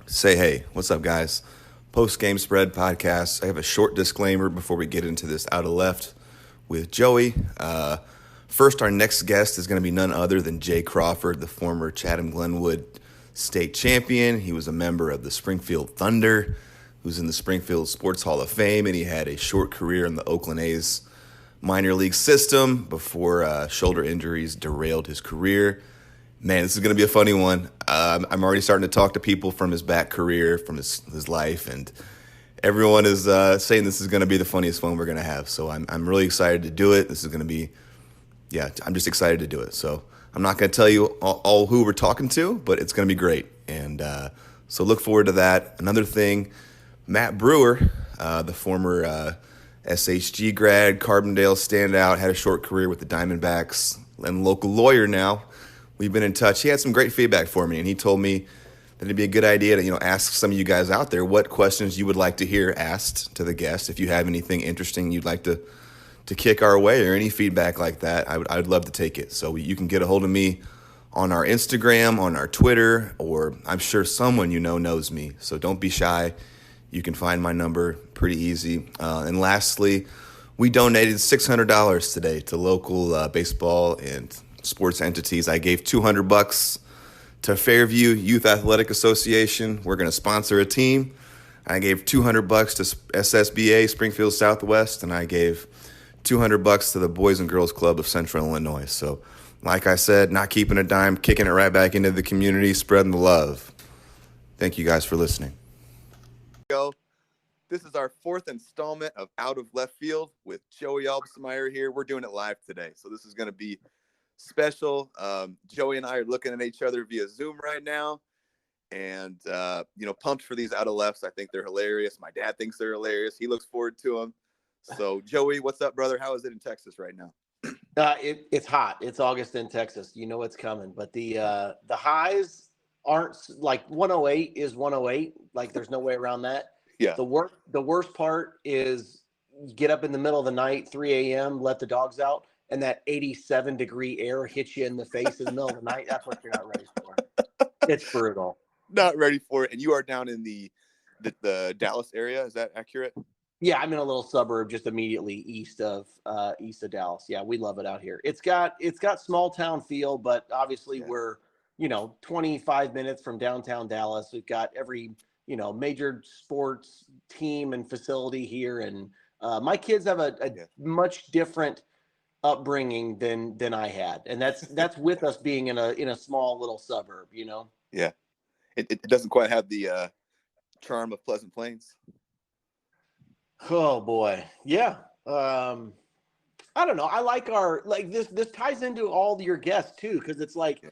Say hey, what's up, guys? Post game spread podcast. I have a short disclaimer before we get into this out of left with Joey. First, our next guest is going to be none other than Jay Crawford, the former Chatham Glenwood state champion. He was a member of the Springfield Thunder, who's in the Springfield Sports Hall of Fame, and he had a short career in the Oakland A's minor league system before shoulder injuries derailed his career. Man, this is going to be a funny one. I'm already starting to talk to people from his back career, from his life, and everyone is saying this is going to be the funniest one we're going to have. So I'm really excited to do it. This is going to be, I'm just excited to do it. So I'm not going to tell you all who we're talking to, but it's going to be great. And so look forward to that. Another thing, Matt Brewer, the former SHG grad, Carbondale standout, had a short career with the Diamondbacks, and local lawyer now. We've been in touch. He had some great feedback for me, and he told me that it'd be a good idea to, ask some of you guys out there what questions you would like to hear asked to the guest. If you have anything interesting you'd like to kick our way or any feedback like that, I'd love to take it. So you can get a hold of me on our Instagram, on our Twitter, or I'm sure someone knows me. So don't be shy. You can find my number pretty easy. And lastly, we donated $600 today to local baseball and sports entities. I gave $200 to Fairview Youth Athletic Association. We're going to sponsor a team. I gave $200 to SSBA Springfield Southwest, and I gave $200 to the Boys and Girls Club of Central Illinois. So, like I said, not keeping a dime, kicking it right back into the community, spreading the love. Thank you guys for listening. This is our fourth installment of Out of Left Field with Joey Albsmeyer here. We're doing it live today, so this is going to be special. Joey and I are looking at each other via Zoom right now, and pumped for these out of lefts. I think they're hilarious. My dad thinks they're hilarious. He looks forward to them. So Joey, what's up, brother? How is it in Texas right now? It's hot. It's August in Texas. You know it's coming, but the highs aren't like 108 is 108. Like there's no way around that. Yeah. The worst part is get up in the middle of the night, 3 a.m., let the dogs out, and that 87-degree air hits you in the face in the middle of the night. That's what you're not ready for. It's brutal. Not ready for it. And you are down in the Dallas area. Is that accurate? Yeah, I'm in a little suburb just immediately east of Dallas. Yeah, we love it out here. It's got small town feel, but obviously we're 25 minutes from downtown Dallas. We've got every major sports team and facility here, and my kids have a much different upbringing than I had, and that's with us being in a small little suburb. Yeah, it doesn't quite have the charm of Pleasant Plains. Oh boy, yeah. I don't know. I like this ties into all your guests too, because it's like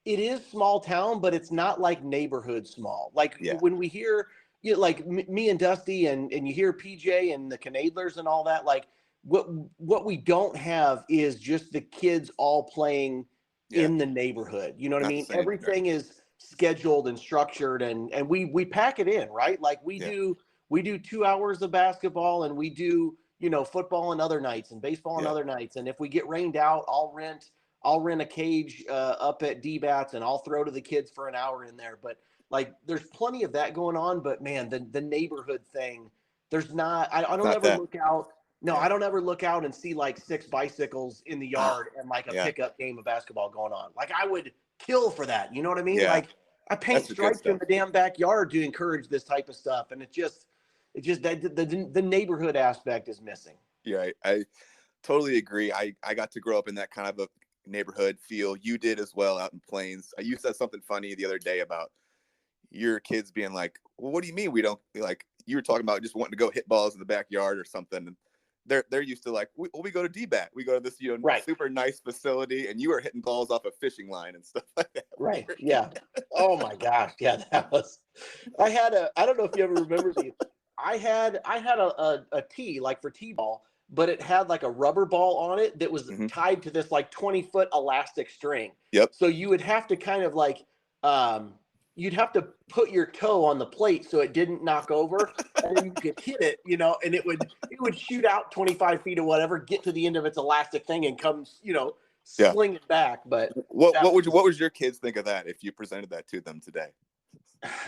it is small town, but it's not like neighborhood small. Like when we hear like me and Dusty and you hear PJ and the Knoedlers and all that, like what we don't have is just the kids all playing in the neighborhood. You know what I mean? Everything is scheduled and structured, and we pack it in, right? Like we do 2 hours of basketball, and we do football on other nights and baseball on other nights. And if we get rained out, I'll rent a cage up at D-Bats, and I'll throw to the kids for an hour in there. But like, there's plenty of that going on. But man, the neighborhood thing, there's not. I don't ever look out. No, I don't ever look out and see like 6 bicycles in the yard and like a pickup game of basketball going on. Like I would kill for that. You know what I mean? Like I paint stripes in the damn backyard to encourage this type of stuff, and it's just that the neighborhood aspect is missing. Yeah, I totally agree. I got to grow up in that kind of a neighborhood feel. You did as well out in Plains. You said something funny the other day about your kids being like, well, what do you mean we don't, like, you were talking about just wanting to go hit balls in the backyard or something. And they're used to like, we go to D-Bat. We go to this, super nice facility, and you are hitting balls off a fishing line and stuff like that. Right. Yeah. Oh my gosh. Yeah. I don't know if you ever remember these. I had a tee, like for T-ball, but it had like a rubber ball on it that was tied to this like 20-foot elastic string. Yep. So you would have to kind of like, you'd have to put your toe on the plate so it didn't knock over, and then you could hit it, and it would shoot out 25 feet or whatever, get to the end of its elastic thing and come, sling it back. But what would your kids think of that if you presented that to them today?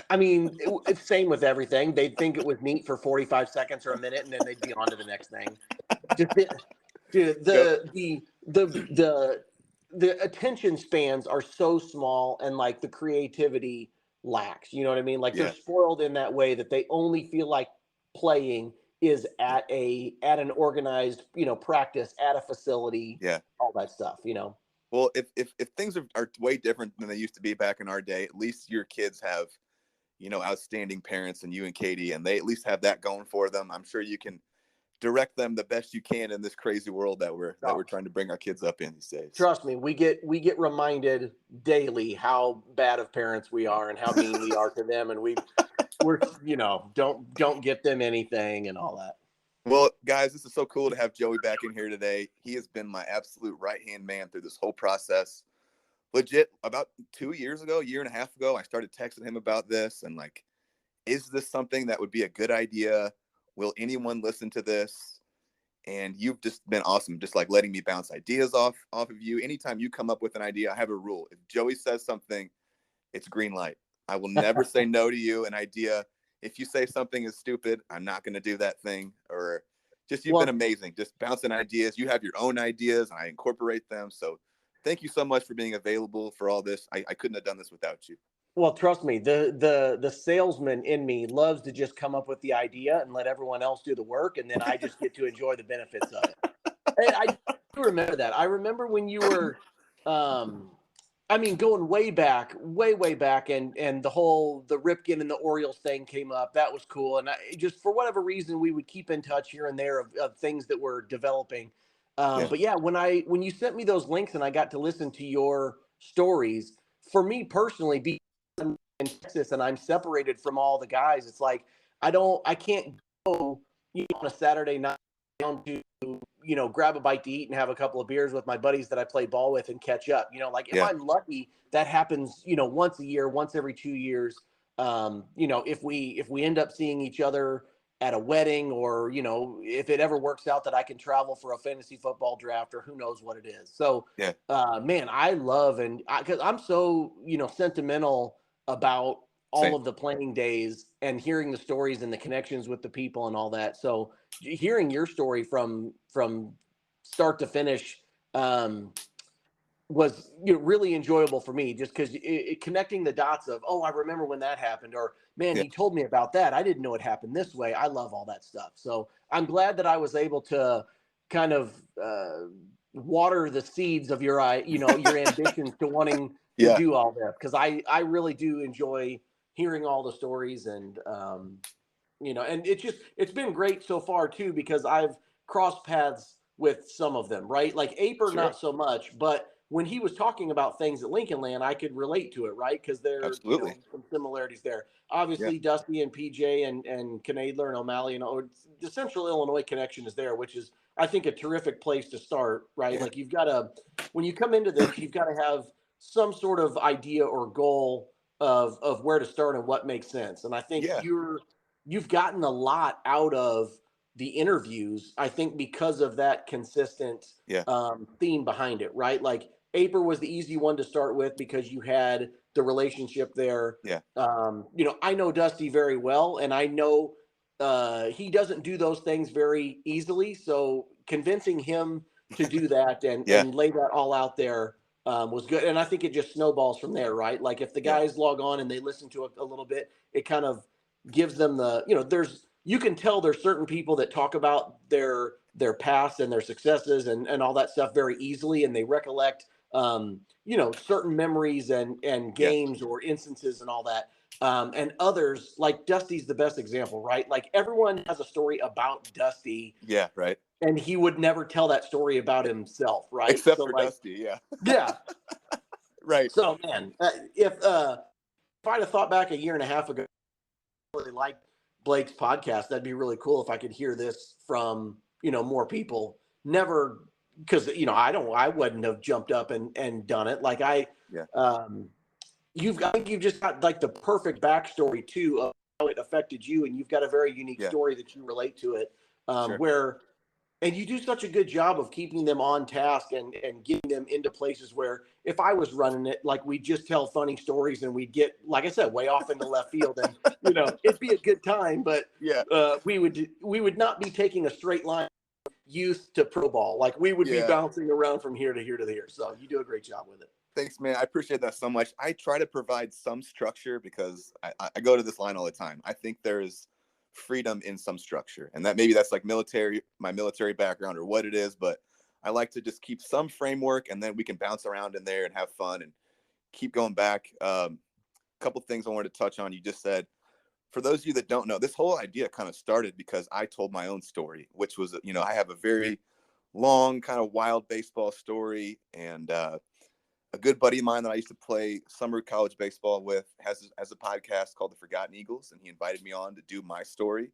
I mean, it's same with everything. They'd think it was neat for 45 seconds or a minute, and then they'd be on to the next thing. Just dude, Yep. the attention spans are so small, and like the creativity lacks. You know what I mean? Like they're Yeah. spoiled in that way that they only feel like playing is at an organized, practice at a facility, Yeah. all that stuff. You know. Well, if things are way different than they used to be back in our day, at least your kids have, outstanding parents, and you and Katie, and they at least have that going for them. I'm sure you can direct them the best you can in this crazy world that we're trying to bring our kids up in these days. Trust me, we get reminded daily how bad of parents we are and how mean we are to them, and we're don't get them anything and all that. Well, guys, this is so cool to have Joey back in here today. He has been my absolute right-hand man through this whole process. Legit, about 2 years ago, a year and a half ago, I started texting him about this and like, is this something that would be a good idea? Will anyone listen to this? And you've just been awesome, just like letting me bounce ideas off of you. Anytime you come up with an idea, I have a rule. If Joey says something, it's green light. I will never say no to you, an idea. If you say something is stupid, I'm not going to do that thing. Or just, you've been amazing, just bouncing ideas. You have your own ideas, and I incorporate them. So thank you so much for being available for all this. I couldn't have done this without you. Well, trust me, the salesman in me loves to just come up with the idea and let everyone else do the work, and then I just get to enjoy the benefits of it. And I do remember that. I remember when you were, going way back, way back, and the Ripken and the Orioles thing came up. That was cool, and I just, for whatever reason, we would keep in touch here and there of things that were developing. But yeah, when you sent me those links and I got to listen to your stories, for me personally, being in Texas and I'm separated from all the guys, it's like I can't go on a Saturday night down to grab a bite to eat and have a couple of beers with my buddies that I play ball with and catch up. Like if I'm lucky, that happens once a year, once every 2 years. If we end up seeing each other at a wedding, or if it ever works out that I can travel for a fantasy football draft, or who knows what it is. So man, I love, and because I'm so sentimental about all of the playing days and hearing the stories and the connections with the people and all that. So hearing your story from start to finish was really enjoyable for me, just because connecting the dots of, I remember when that happened, or man, he told me about that, I didn't know it happened this way. I love all that stuff. So I'm glad that I was able to kind of water the seeds of your your ambitions to wanting to do all this, because I really do enjoy hearing all the stories, and and it's been great so far too, because I've crossed paths with some of them, right? Like Aper, not so much, but when he was talking about things at Lincoln Land, I could relate to it, right? Because there are some similarities there. Obviously, Dusty and PJ and Knoedler and O'Malley, the Central Illinois connection is there, which is, I think, a terrific place to start, right? Yeah. Like when you come into this, you've got to have some sort of idea or goal of where to start and what makes sense. And I think you've gotten a lot out of the interviews, I think, because of that consistent theme behind it, right? Like Aper was the easy one to start with because you had the relationship there. I know Dusty very well, and I know he doesn't do those things very easily. So convincing him to do that and lay that all out there was good. And I think it just snowballs from there, right? Like if the guys log on and they listen to it a little bit, it kind of gives them you can tell there's certain people that talk about their past and their successes and all that stuff very easily, and they recollect certain memories and games or instances and all that. And others, like Dusty's the best example, right? Like everyone has a story about Dusty. Yeah, right. And he would never tell that story about himself, right? Except for Dusty, yeah. Right. So man, if I'd have thought back a year and a half ago, I really liked Blake's podcast, that'd be really cool if I could hear this from more people. Never, because I wouldn't have jumped up and done it. Like I think you've just got like the perfect backstory too of how it affected you, and you've got a very unique story that you relate to it. Where And you do such a good job of keeping them on task and getting them into places where if I was running it, like we just tell funny stories and we'd get, like I said, way off into left field and, it'd be a good time, but Yeah. we would not be taking a straight line youth to pro ball. Like we would be Yeah. bouncing around from here to here to here. So you do a great job with it. Thanks, man. I appreciate that so much. I try to provide some structure because I go to this line all the time. I think there's freedom in some structure, and that maybe that's like my military background or what it is, but I like to just keep some framework, and then we can bounce around in there and have fun and keep going back. A couple things I wanted to touch on. You just said, for those of you that don't know, this whole idea kind of started because I told my own story, which was, I have a very long kind of wild baseball story, and a good buddy of mine that I used to play summer college baseball with has a podcast called The Forgotten Eagles, and he invited me on to do my story.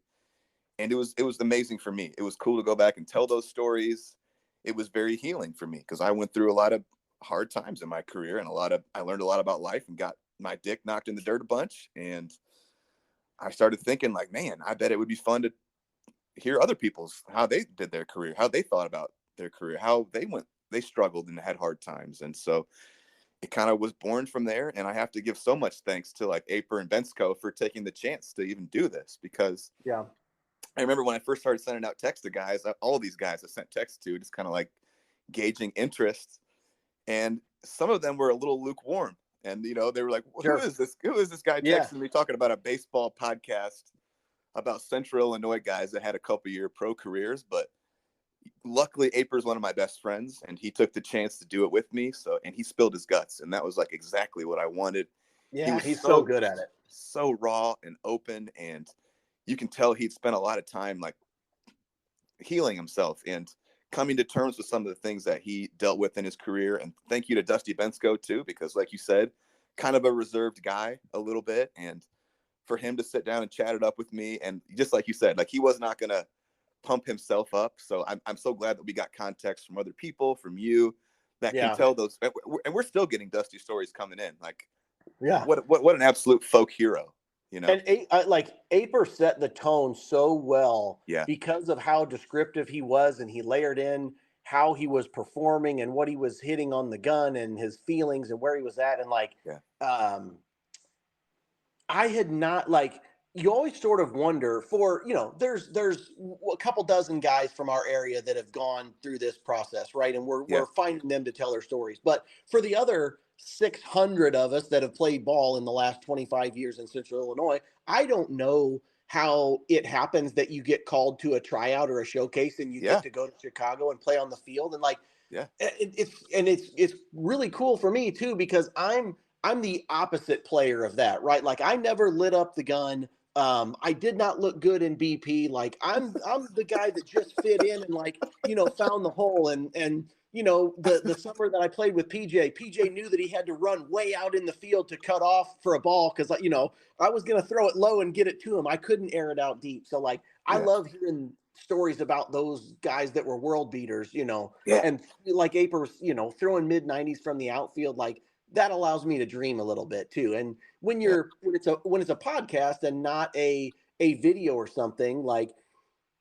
And it was amazing for me. It was cool to go back and tell those stories. It was very healing for me because I went through a lot of hard times in my career, and I learned a lot about life and got my dick knocked in the dirt a bunch. And I started thinking, like, man, I bet it would be fun to hear other people's, how they did their career, how they thought about their career, how they struggled and had hard times. And so it kind of was born from there. And I have to give so much thanks to like Aper and Bensko for taking the chance to even do this, because I remember when I first started sending out texts to guys, all of these guys I sent texts to, just kind of like gauging interest. And some of them were a little lukewarm. And, they were like, who is this? Who is this guy texting me talking about a baseball podcast about Central Illinois guys that had a couple year pro careers? But luckily Aper is one of my best friends, and he took the chance to do it with me. And he spilled his guts, and that was like exactly what I wanted. Yeah, he's so good at it. So raw and open, and you can tell he'd spent a lot of time like healing himself and coming to terms with some of the things that he dealt with in his career. And thank you to Dusty Bensko too, because like you said, kind of a reserved guy a little bit, and for him to sit down and chat it up with me, and just like you said, like he was not gonna pump himself up. So I'm so glad that we got context from other people, from you, that can tell those. And we're still getting Dusty stories coming in. Like, what an absolute folk hero, And like Aper set the tone so well, because of how descriptive he was, and he layered in how he was performing and what he was hitting on the gun and his feelings and where he was at. And like, I had not like. You always sort of wonder for, there's a couple dozen guys from our area that have gone through this process, right? And we're finding them to tell their stories. But for the other 600 of us that have played ball in the last 25 years in Central Illinois, I don't know how it happens that you get called to a tryout or a showcase and you get to go to Chicago and play on the field. And like, it's really cool for me too, because I'm the opposite player of that, right? Like I never lit up the gun. I did not look good in BP. Like I'm the guy that just fit in and like, found the hole. And the summer that I played with PJ knew that he had to run way out in the field to cut off for a ball. Cause I was going to throw it low and get it to him. I couldn't air it out deep. So like, I love hearing stories about those guys that were world beaters, and like Aper, throwing mid 90s from the outfield, like, that allows me to dream a little bit too. And when it's a podcast and not a video or something, like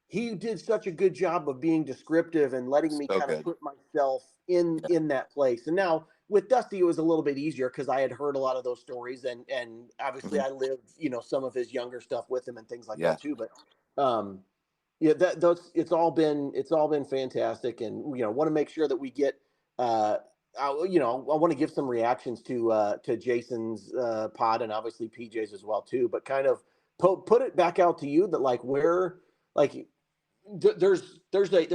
he did such a good job of being descriptive and letting me kind of put myself in that place. And now with Dusty, it was a little bit easier because I had heard a lot of those stories, and obviously I lived, some of his younger stuff with him and things like that too. But it's all been fantastic. And want to make sure that we get I want to give some reactions to Jason's pod, and obviously PJ's as well too, but kind of put it back out to you that like where like there's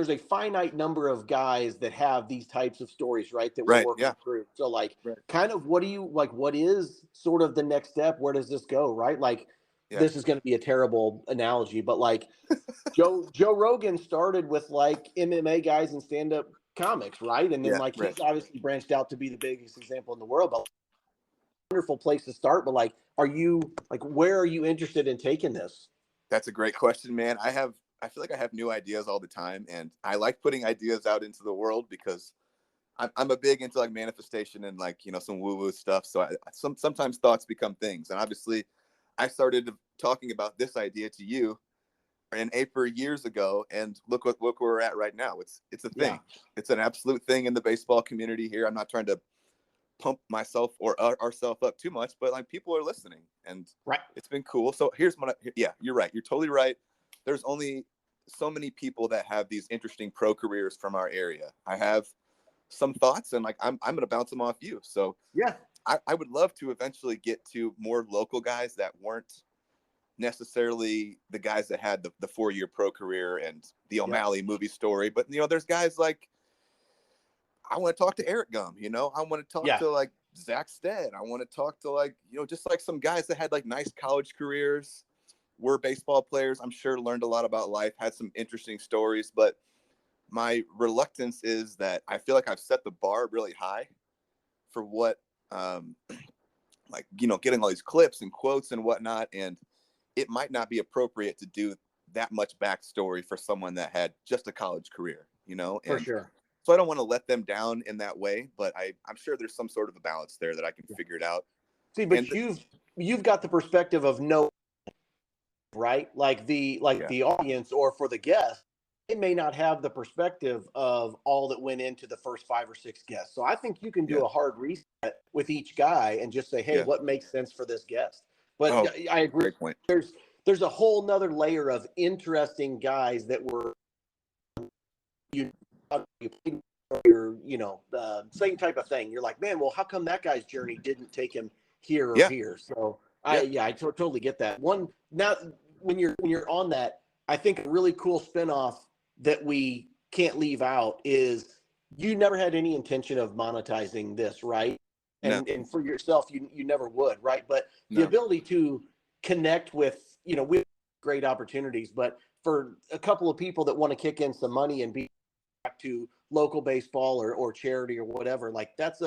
a finite number of guys that have these types of stories, right? That we're working through. So like kind of what do you like, what is sort of the next step? Where does this go? Right? Like this is going to be a terrible analogy, but like Joe Rogan started with like MMA guys and stand-up comics, right? And then he's obviously branched out to be the biggest example in the world, but wonderful place to start. But like, where are you interested in taking this? That's a great question, man. I feel like I have new ideas all the time, and I like putting ideas out into the world because I'm a big into like manifestation and like, some woo-woo stuff. So sometimes thoughts become things. And obviously I started talking about this idea to you and Aper years ago, and look where we're at right now. It's a thing. Yeah. It's an absolute thing in the baseball community here. I'm not trying to pump myself or ourselves up too much, but like people are listening, and Right. it's been cool. So here's yeah, you're right. You're totally right. There's only so many people that have these interesting pro careers from our area. I have some thoughts, and like I'm going to bounce them off you. So Yeah. I would love to eventually get to more local guys that weren't necessarily the guys that had the 4-year pro career and the O'Malley movie story. But, there's guys like, I want to talk to Eric Gum, I want to talk to like Zach Stead. I want to talk to like, just like some guys that had like nice college careers, were baseball players. I'm sure learned a lot about life, had some interesting stories, but my reluctance is that I feel like I've set the bar really high for what, like, getting all these clips and quotes and whatnot. And it might not be appropriate to do that much backstory for someone that had just a college career, For and sure. so I don't want to let them down in that way, but I'm sure there's some sort of a balance there that I can figure it out. See, but And you've got the perspective of no, right? Like the audience or for the guest, they may not have the perspective of all that went into the first 5 or 6 guests. So I think you can do a hard reset with each guy and just say, hey, what makes sense for this guest? But I agree. Great point. There's a whole nother layer of interesting guys that were same type of thing. You're like, man, well, how come that guy's journey didn't take him here or here? So I totally get that. One now when you're on that, I think a really cool spinoff that we can't leave out is you never had any intention of monetizing this, right? And for yourself, you never would, right? But the ability to connect with, with great opportunities, but for a couple of people that want to kick in some money and be back to local baseball or charity or whatever, like that's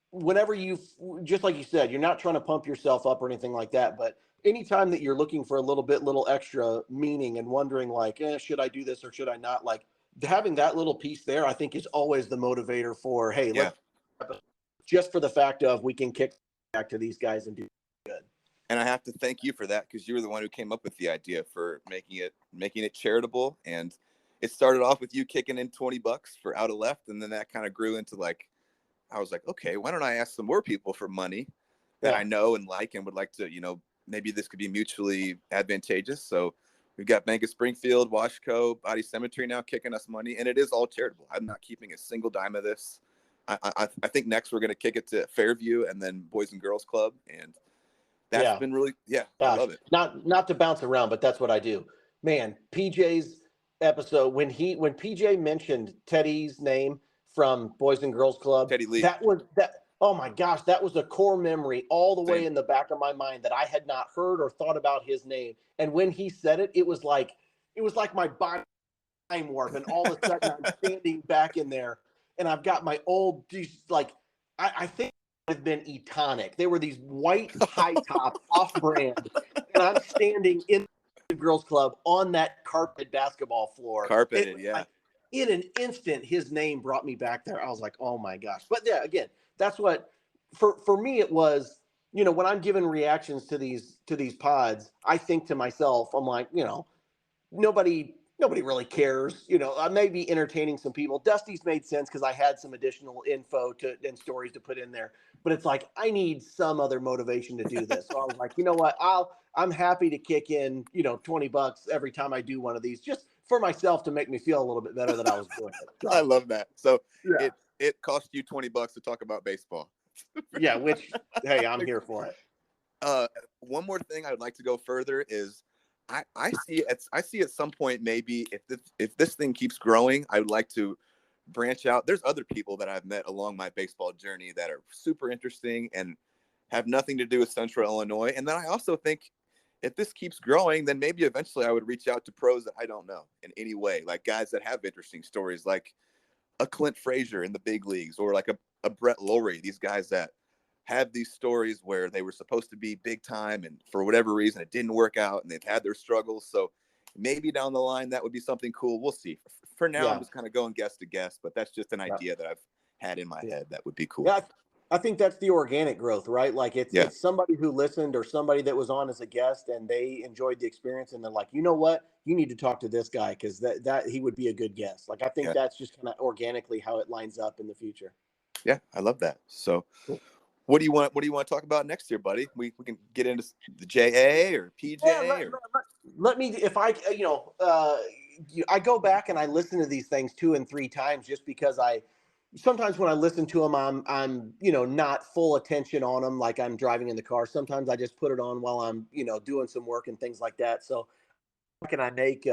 whenever you, just like you said, you're not trying to pump yourself up or anything like that, but anytime that you're looking for a little extra meaning and wondering like, should I do this or should I not, like having that little piece there, I think is always the motivator for, hey, let's just for the fact of we can kick back to these guys and do good. And I have to thank you for that, because you were the one who came up with the idea for making it charitable. And it started off with you kicking in $20 for Out of Left, and then that kind of grew into like, I was like, okay, why don't I ask some more people for money that I know and like and would like to, maybe this could be mutually advantageous. So we've got Bank of Springfield, Washco, Body Cemetery now kicking us money, and it is all charitable. I'm not keeping a single dime of this. I think next we're going to kick it to Fairview and then Boys and Girls Club, and that's been really, I love it. Not to bounce around, but that's what I do. Man, PJ's episode, when PJ mentioned Teddy's name from Boys and Girls Club, Teddy Lee. Oh my gosh, that was a core memory all the way in the back of my mind that I had not heard or thought about his name. And when he said it, it was like my body time warp, and all of a sudden I'm standing back in there, and I've got my old, like, I think it would have been Etonic. They were these white high tops off brand, and I'm standing in the girls club on that carpeted basketball floor. Like, in an instant, his name brought me back there. I was like, oh my gosh. But yeah, again, that's what for me it was. When I'm giving reactions to these pods, I think to myself, I'm like, nobody really cares. I may be entertaining some people. Dusty's made sense because I had some additional info and stories to put in there. But it's like, I need some other motivation to do this. So I was like, you know what? I'm happy to kick in, $20 every time I do one of these, just for myself to make me feel a little bit better that I was doing it. So, I love that. So it cost you $20 to talk about baseball. Which, hey, I'm here for it. One more thing I would like to go further is I see at some point, maybe if this thing keeps growing, I would like to branch out. There's other people that I've met along my baseball journey that are super interesting and have nothing to do with Central Illinois. And then I also think if this keeps growing, then maybe eventually I would reach out to pros that I don't know in any way, like guys that have interesting stories, like a Clint Frazier in the big leagues, or like a Brett Lowry, these guys that have these stories where they were supposed to be big time and for whatever reason it didn't work out and they've had their struggles. So maybe down the line that would be something cool. We'll see. For now, I'm just kind of going guest to guest, but that's just an idea that I've had in my head that would be cool. Yeah, I think that's the organic growth, right? Like Yeah, it's somebody who listened or somebody that was on as a guest and they enjoyed the experience and they're like, you know what, you need to talk to this guy because that he would be a good guest. Like I think yeah, that's just kind of organically how it lines up in the future. yeah. I love that. So, Cool. what do you want? What do you want to talk about next year, buddy? We can get into the JA or Yeah, PJ or let me if I I go back and I listen to these things 2 and 3 times just because I sometimes when I listen to them I'm not full attention on them like I'm driving in the car. Sometimes I just put it on while I'm doing some work and things like that. So how can I make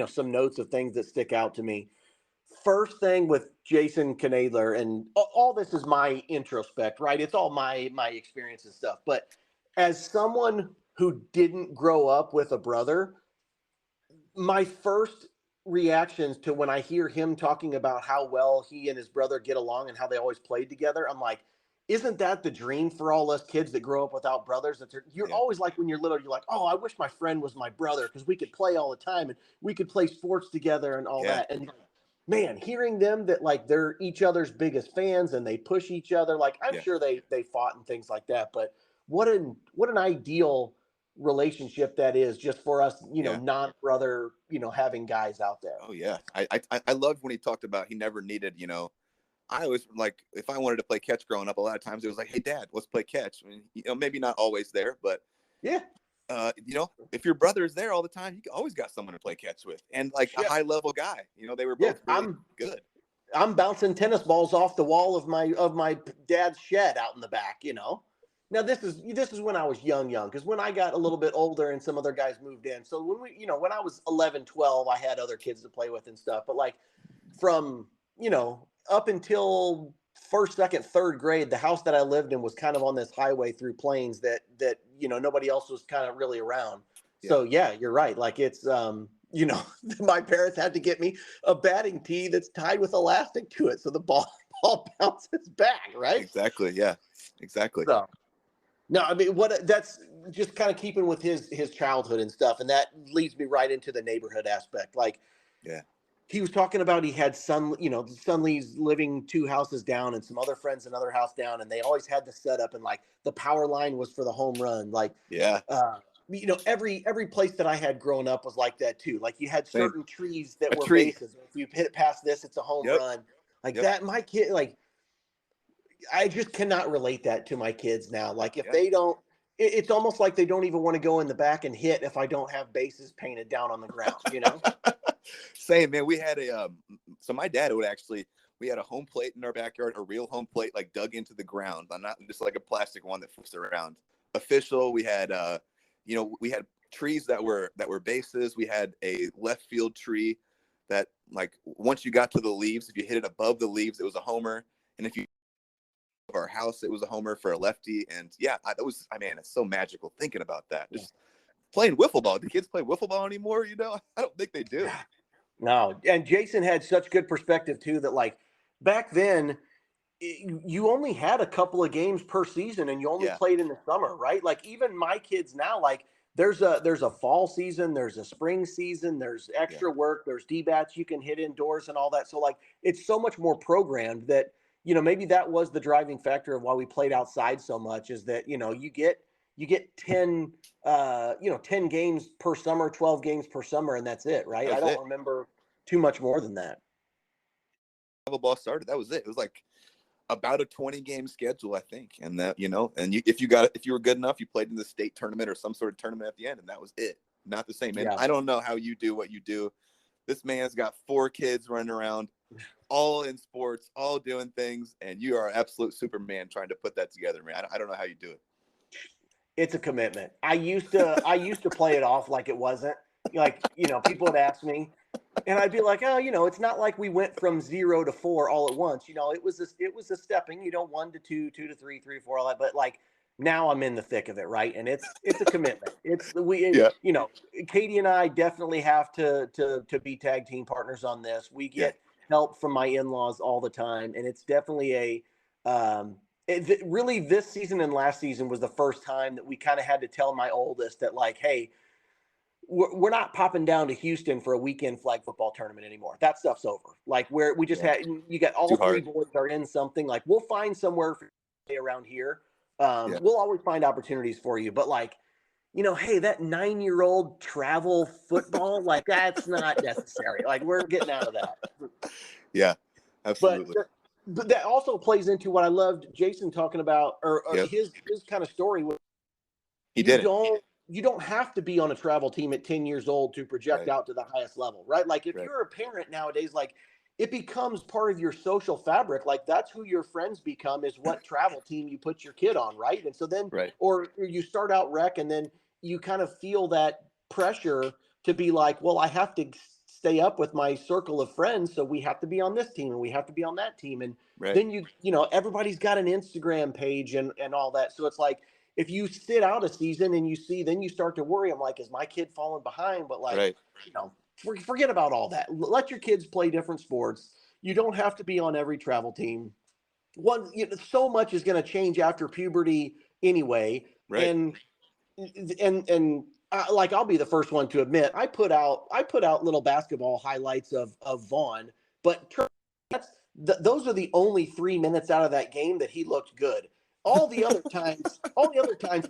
some notes of things that stick out to me? First thing with Jason Knoedler, and all this is my introspect, right? It's all my experience and stuff. But as someone who didn't grow up with a brother, my first reactions to when I hear him talking about how well he and his brother get along and how they always played together, I'm like, isn't that the dream for all us kids that grow up without brothers? You're yeah, always like when you're little, you're like, oh, I wish my friend was my brother because we could play all the time and we could play sports together and all yeah, that. And man, hearing them that like they're each other's biggest fans and they push each other, like I'm yeah, sure they fought and things like that. But what an ideal relationship that is just for us, yeah. non-brother, having guys out there. Oh yeah. I loved when he talked about he never needed. I always like if I wanted to play catch growing up. A lot of times it was like, hey, Dad, let's play catch. I mean, maybe not always there, but Yeah. if your brother is there all the time, you always got someone to play catch with, and like a Yeah. high level guy. They were Yeah. both really good. I'm bouncing tennis balls off the wall of my dad's shed out in the back. Now this is when I was young, because when I got a little bit older and some other guys moved in. So when I was 11, 12, I had other kids to play with and stuff. But like from, up until first, second, third grade, the house that I lived in was kind of on this highway through plains that nobody else was kind of really around. Yeah, So yeah, you're right. Like it's my parents had to get me a batting tee that's tied with elastic to it so the ball bounces back, right? exactly. Yeah, exactly. So no, I mean what that's just kind of keeping with his childhood and stuff, and that leads me right into the neighborhood aspect. Like Yeah, he was talking about he had Sunlee's living 2 houses down and some other friends another house down, and they always had the setup and like the power line was for the home run. Like yeah. every place that I had growing up was like that too. Like you had Same. certain trees that A were tree. bases. If you hit it past this, it's a home Yep. run. Like Yep. that, my kid, like I just cannot relate that to my kids now. Like if Yeah. they don't, it's almost like they don't even want to go in the back and hit if I don't have bases painted down on the ground. Same, man. We had so my dad would actually, we had a home plate in our backyard, a real home plate, like dug into the ground, not just like a plastic one that flips around. Official. We had, we had trees that were bases. We had a left field tree that, like, once you got to the leaves, if you hit it above the leaves, it was a homer. And if you our house, it was a homer for a lefty. And yeah, man, it's so magical thinking about that. Just playing wiffle ball. Do kids play wiffle ball anymore? I don't think they do. No, and Jason had such good perspective too that like back then you only had a couple of games per season and you only Yeah, played in the summer, right? Like even my kids now, like there's a fall season, there's a spring season, there's yeah, extra work, there's D-bats you can hit indoors and all that. So like it's so much more programmed that maybe that was the driving factor of why we played outside so much is that you get 10 games per summer, 12 games per summer, and that's it, that right? I was don't it. remember too much more than that. Wiffle ball started. That was it. It was like about a 20 game schedule, I think. And that, and if you were good enough, you played in the state tournament or some sort of tournament at the end, and that was it. Not the same. And Yeah. I don't know how you do what you do. This man's got 4 kids running around, all in sports, all doing things, and you are an absolute Superman trying to put that together, man. I don't know how you do it. It's a commitment. I used to play it off like it wasn't. Like, people would ask me and I'd be like, "Oh, it's not like we went from 0 to 4 all at once. It was a stepping, 1 to 2, 2 to 3, 3 to 4 all that, but like now I'm in the thick of it, right? And it's a commitment. Yeah, Katie and I definitely have to be tag team partners on this. We yeah, get help from my in-laws all the time and it's definitely really this season and last season was the first time that we kind of had to tell my oldest that like, hey, we're not popping down to Houston for a weekend flag football tournament anymore. That stuff's over. Like where we just yeah. had, you got all Too three hard. boys are in something. Like we'll find somewhere around here, we'll always find opportunities for you. But like, hey, that 9-year-old travel football, like that's not necessary. Like we're getting out of that. Yeah, absolutely. But that also plays into what I loved Jason talking about, or his kind of story. He did you don't have to be on a travel team at 10 years old to project out to the highest level, right? Like if you're a parent nowadays, like it becomes part of your social fabric. Like that's who your friends become, is what travel team you put your kid on, right? And so then, or you start out rec and then you kind of feel that pressure to be like, well, I have to stay up with my circle of friends, so we have to be on this team and we have to be on that team. And then everybody's got an Instagram page and all that. So it's like, if you sit out a season and then you start to worry. I'm like, is my kid falling behind? But like, forget about all that. Let your kids play different sports. You don't have to be on every travel team. So much is going to change after puberty anyway. And like, I'll be the first one to admit, I put out little basketball highlights of Vaughn, but those are the only 3 minutes out of that game that he looked good. All the other times,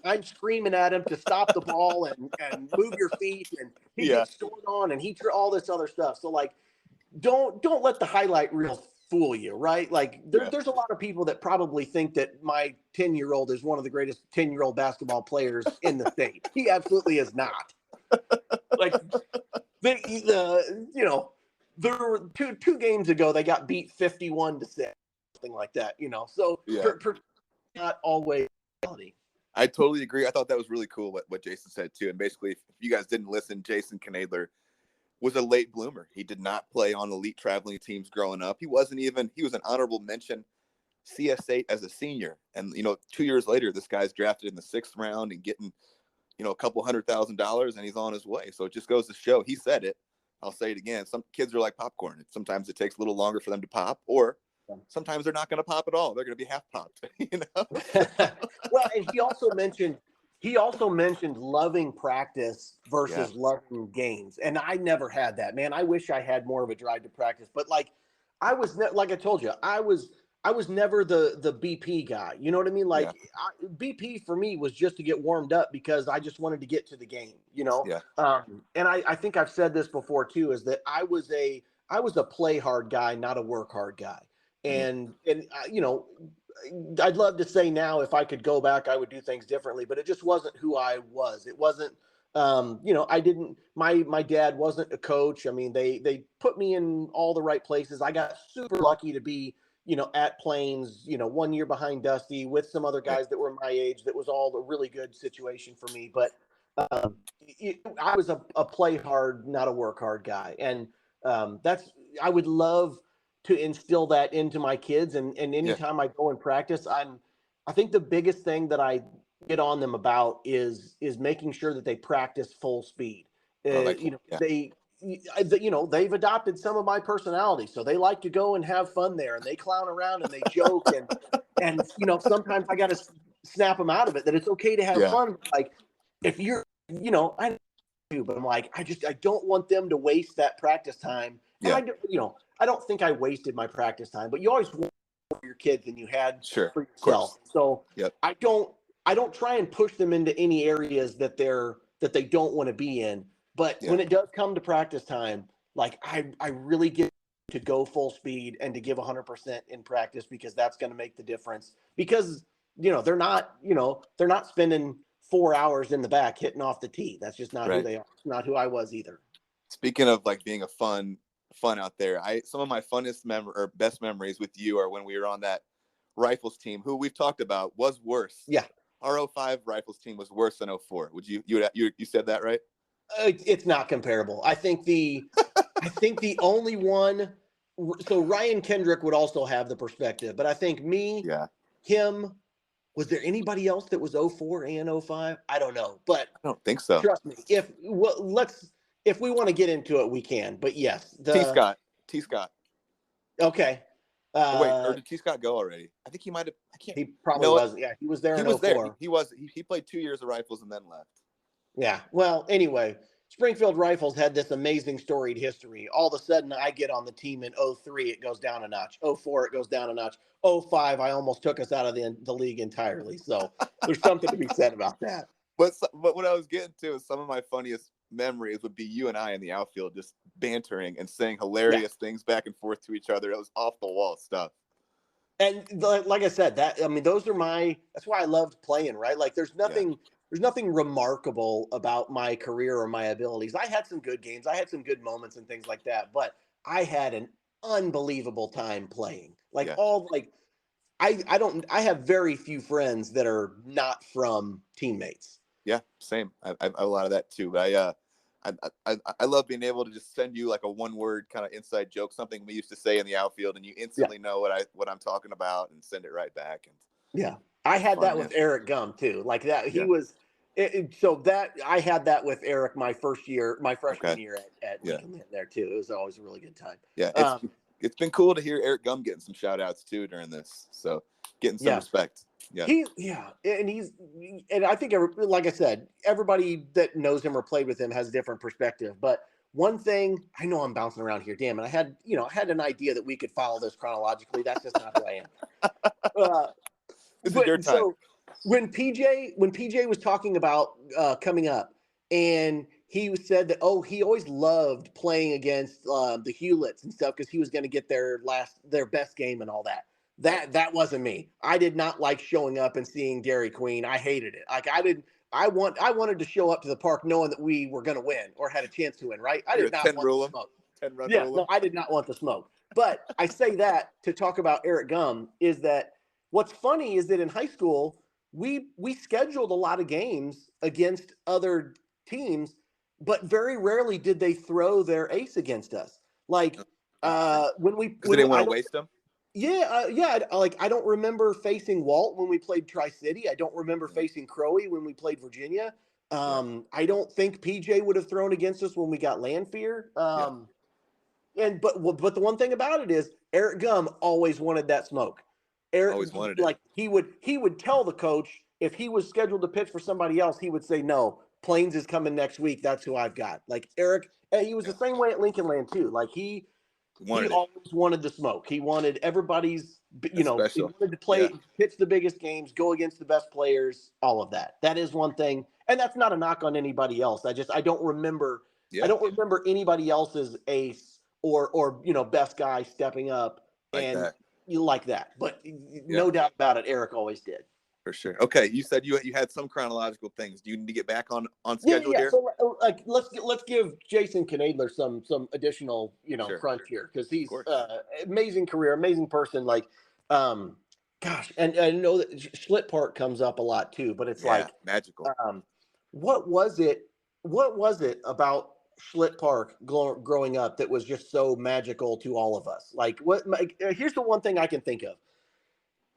I'm screaming at him to stop the ball and move your feet, and he gets scored on, and all this other stuff. So like, don't let the highlight reel fool you, right? Like there's a lot of people that probably think that my 10-year-old is one of the greatest 10-year-old basketball players in the state. He absolutely is not. Like there were two games ago they got beat 51-6, something like that. So not always reality. I totally agree. I thought that was really cool what Jason said too. And basically, if you guys didn't listen, Jason Knoedler was a late bloomer. He did not play on elite traveling teams growing up. He was an honorable mention CS8 as a senior. And 2 years later, this guy's drafted in the 6th round and getting a couple $100,000, and he's on his way. So it just goes to show, he said it, I'll say it again, some kids are like popcorn. Sometimes it takes a little longer for them to pop, or sometimes they're not going to pop at all. They're going to be half popped. Well, and he also mentioned loving practice versus loving games. And I never had that, man. I wish I had more of a drive to practice, but like like I told you, I was never the BP guy. You know what I mean? Like BP for me was just to get warmed up because I just wanted to get to the game, and I think I've said this before too, is that I was a play hard guy, not a work hard guy. And I'd love to say now, if I could go back, I would do things differently, but it just wasn't who I was. It wasn't, I didn't, my dad wasn't a coach. I mean, they put me in all the right places. I got super lucky to be, at Plains, 1 year behind Dusty with some other guys that were my age. That was all a really good situation for me. But I was a play hard, not a work hard guy. And I would love to instill that into my kids. And anytime I go and practice, I think the biggest thing that I get on them about is making sure that they practice full speed. They've adopted some of my personality, so they like to go and have fun there, and they clown around and they joke, and sometimes I got to snap them out of it that it's okay to have fun. Like if you're, I do, but I'm like, I don't want them to waste that practice time. And I don't think I wasted my practice time, but you always want more for your kids than you had for yourself. So I don't try and push them into any areas that they don't want to be in. But when it does come to practice time, like I really get to go full speed and to give 100% in practice, because that's going to make the difference. Because they're not spending 4 hours in the back hitting off the tee. That's just not who they are. It's not who I was either. Speaking of like being a fun out there, some of my funnest or best memories with you are when we were on that Rifles team, who we've talked about was worse. Our 05 Rifles team was worse than 04. Would you said that right? It's not comparable. I think the only one. So Ryan Kendrick would also have the perspective, but I think him. Was there anybody else that was 04 and 05? I don't know, but I don't think so. Trust me. If we want to get into it, we can. But yes, T. Scott. Okay. Wait, or did T. Scott go already? I think he might have. He probably wasn't. Yeah, he was there. He was there. He played 2 years of Rifles and then left. Yeah. Well, anyway, Springfield Rifles had this amazing storied history. All of a sudden, I get on the team in '03, it goes down a notch. '04, it goes down a notch. '05, I almost took us out of the league entirely. So there's something to be said about that. But what I was getting to is some of my funniest memories would be you and I in the outfield just bantering and saying hilarious things back and forth to each other. It was off the wall stuff. And like I said, that's why I loved playing, right? Like there's nothing remarkable about my career or my abilities. I had some good games. I had some good moments and things like that, but I had an unbelievable time playing. I have very few friends that are not from teammates. Yeah, same. I have a lot of that too. But I love being able to just send you like a one-word kind of inside joke, something we used to say in the outfield, and you instantly know what I'm talking about, and send it right back. And I had that with Eric Gum too. Like that, he was. I had that with Eric my freshman year at Lincoln there too. It was always a really good time. Yeah, it's been cool to hear Eric Gum getting some shout outs too during this. So getting some respect. Yeah. And I think, like I said, everybody that knows him or played with him has a different perspective. But one thing, I know I'm bouncing around here, damn it. I had an idea that we could follow this chronologically. That's just not who I am. This is your time. So when PJ was talking about coming up, and he said that he always loved playing against the Hewletts and stuff because he was going to get their best game and all that. That wasn't me. I did not like showing up and seeing Dairy Queen. I hated it. Like I wanted to show up to the park knowing that we were going to win or had a chance to win. Right? I did not want the smoke. 10-run no, I did not want the smoke. But I say that to talk about Eric Gum is that what's funny is that in high school we scheduled a lot of games against other teams, but very rarely did they throw their ace against us. Like when we because they didn't want to waste them. I don't remember facing Walt when we played Tri-City. I don't remember facing Crowley when we played Virginia. I don't think PJ would have thrown against us when we got Lanphier. But the one thing about it is Eric Gum always wanted that smoke. Eric always wanted it. He would tell the coach if he was scheduled to pitch for somebody else, he would say, "No, Plains is coming next week. That's who I've got." Like Eric, he was the same way at Lincoln Land too. Like he always wanted the smoke. He wanted everybody's, he wanted to play, pitch the biggest games, go against the best players, all of that. That is one thing. And that's not a knock on anybody else. I don't remember anybody else's ace or best guy stepping up like that. But no doubt about it, Eric always did. For sure. Okay, you said you had some chronological things. Do you need to get back on schedule here? So let's give Jason Knoedler some additional crunch here because he's amazing career, amazing person. Like, gosh, and I know that Schlitt Park comes up a lot too, but it's like magical. What was it about Schlitt Park growing up that was just so magical to all of us? Like, here's the one thing I can think of.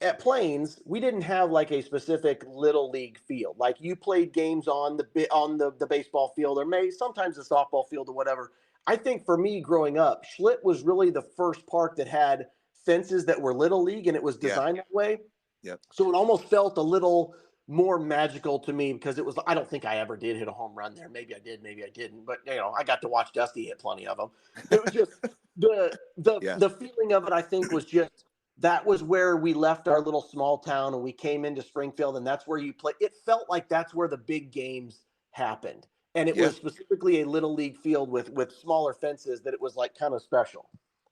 At Plains, we didn't have like a specific little league field. Like you played games on the baseball field or sometimes the softball field or whatever. I think for me growing up, Schlitt was really the first park that had fences that were little league, and it was designed that way. Yep. So it almost felt a little more magical to me because it was. I don't think I ever did hit a home run there. Maybe I did, maybe I didn't. But I got to watch Dusty hit plenty of them. It was just the feeling of it. I think was just. That was where we left our little small town and we came into Springfield, and that's where you play. It felt like that's where the big games happened. And it was specifically a little league field with smaller fences that it was like kind of special.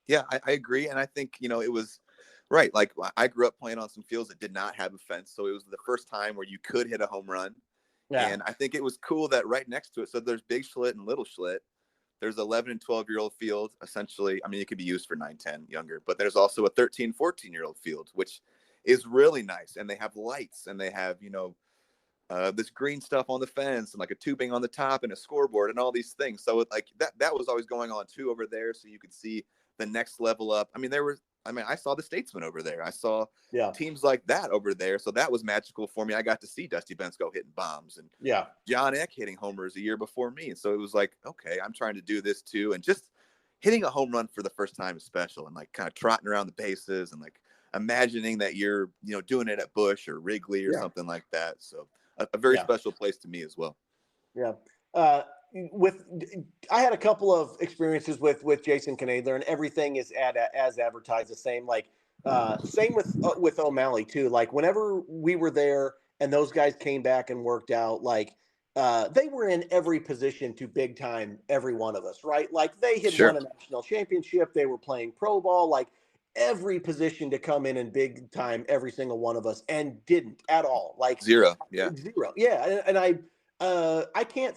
Yeah, I agree. And I think, it was right. Like I grew up playing on some fields that did not have a fence. So it was the first time where you could hit a home run. Yeah. And I think it was cool that right next to it. So there's Big Schlitt and Little Schlitt. There's 11 and 12-year-old field, essentially. I mean, it could be used for 9, 10, younger. But there's also a 13, 14-year-old field, which is really nice. And they have lights, and they have, this green stuff on the fence and like a tubing on the top and a scoreboard and all these things. So that was always going on, too, over there. So you could see the next level up. I mean, I saw the Statesman over there. I saw teams like that over there. So that was magical for me. I got to see Dusty Bensko hitting bombs and John Eck hitting homers a year before me. So it was like, okay, I'm trying to do this too. And just hitting a home run for the first time is special, and like kind of trotting around the bases and like imagining that you're, doing it at Busch or Wrigley or something like that. So a very special place to me as well. Yeah. I had a couple of experiences with Jason Knoedler, and everything is as advertised the same. Like same with O'Malley too. Like whenever we were there and those guys came back and worked out, like they were in every position to big time every one of us, right? Like they had won a national championship, they were playing pro ball, like every position to come in big time every single one of us, and didn't at all. Like zero. Yeah. And I can't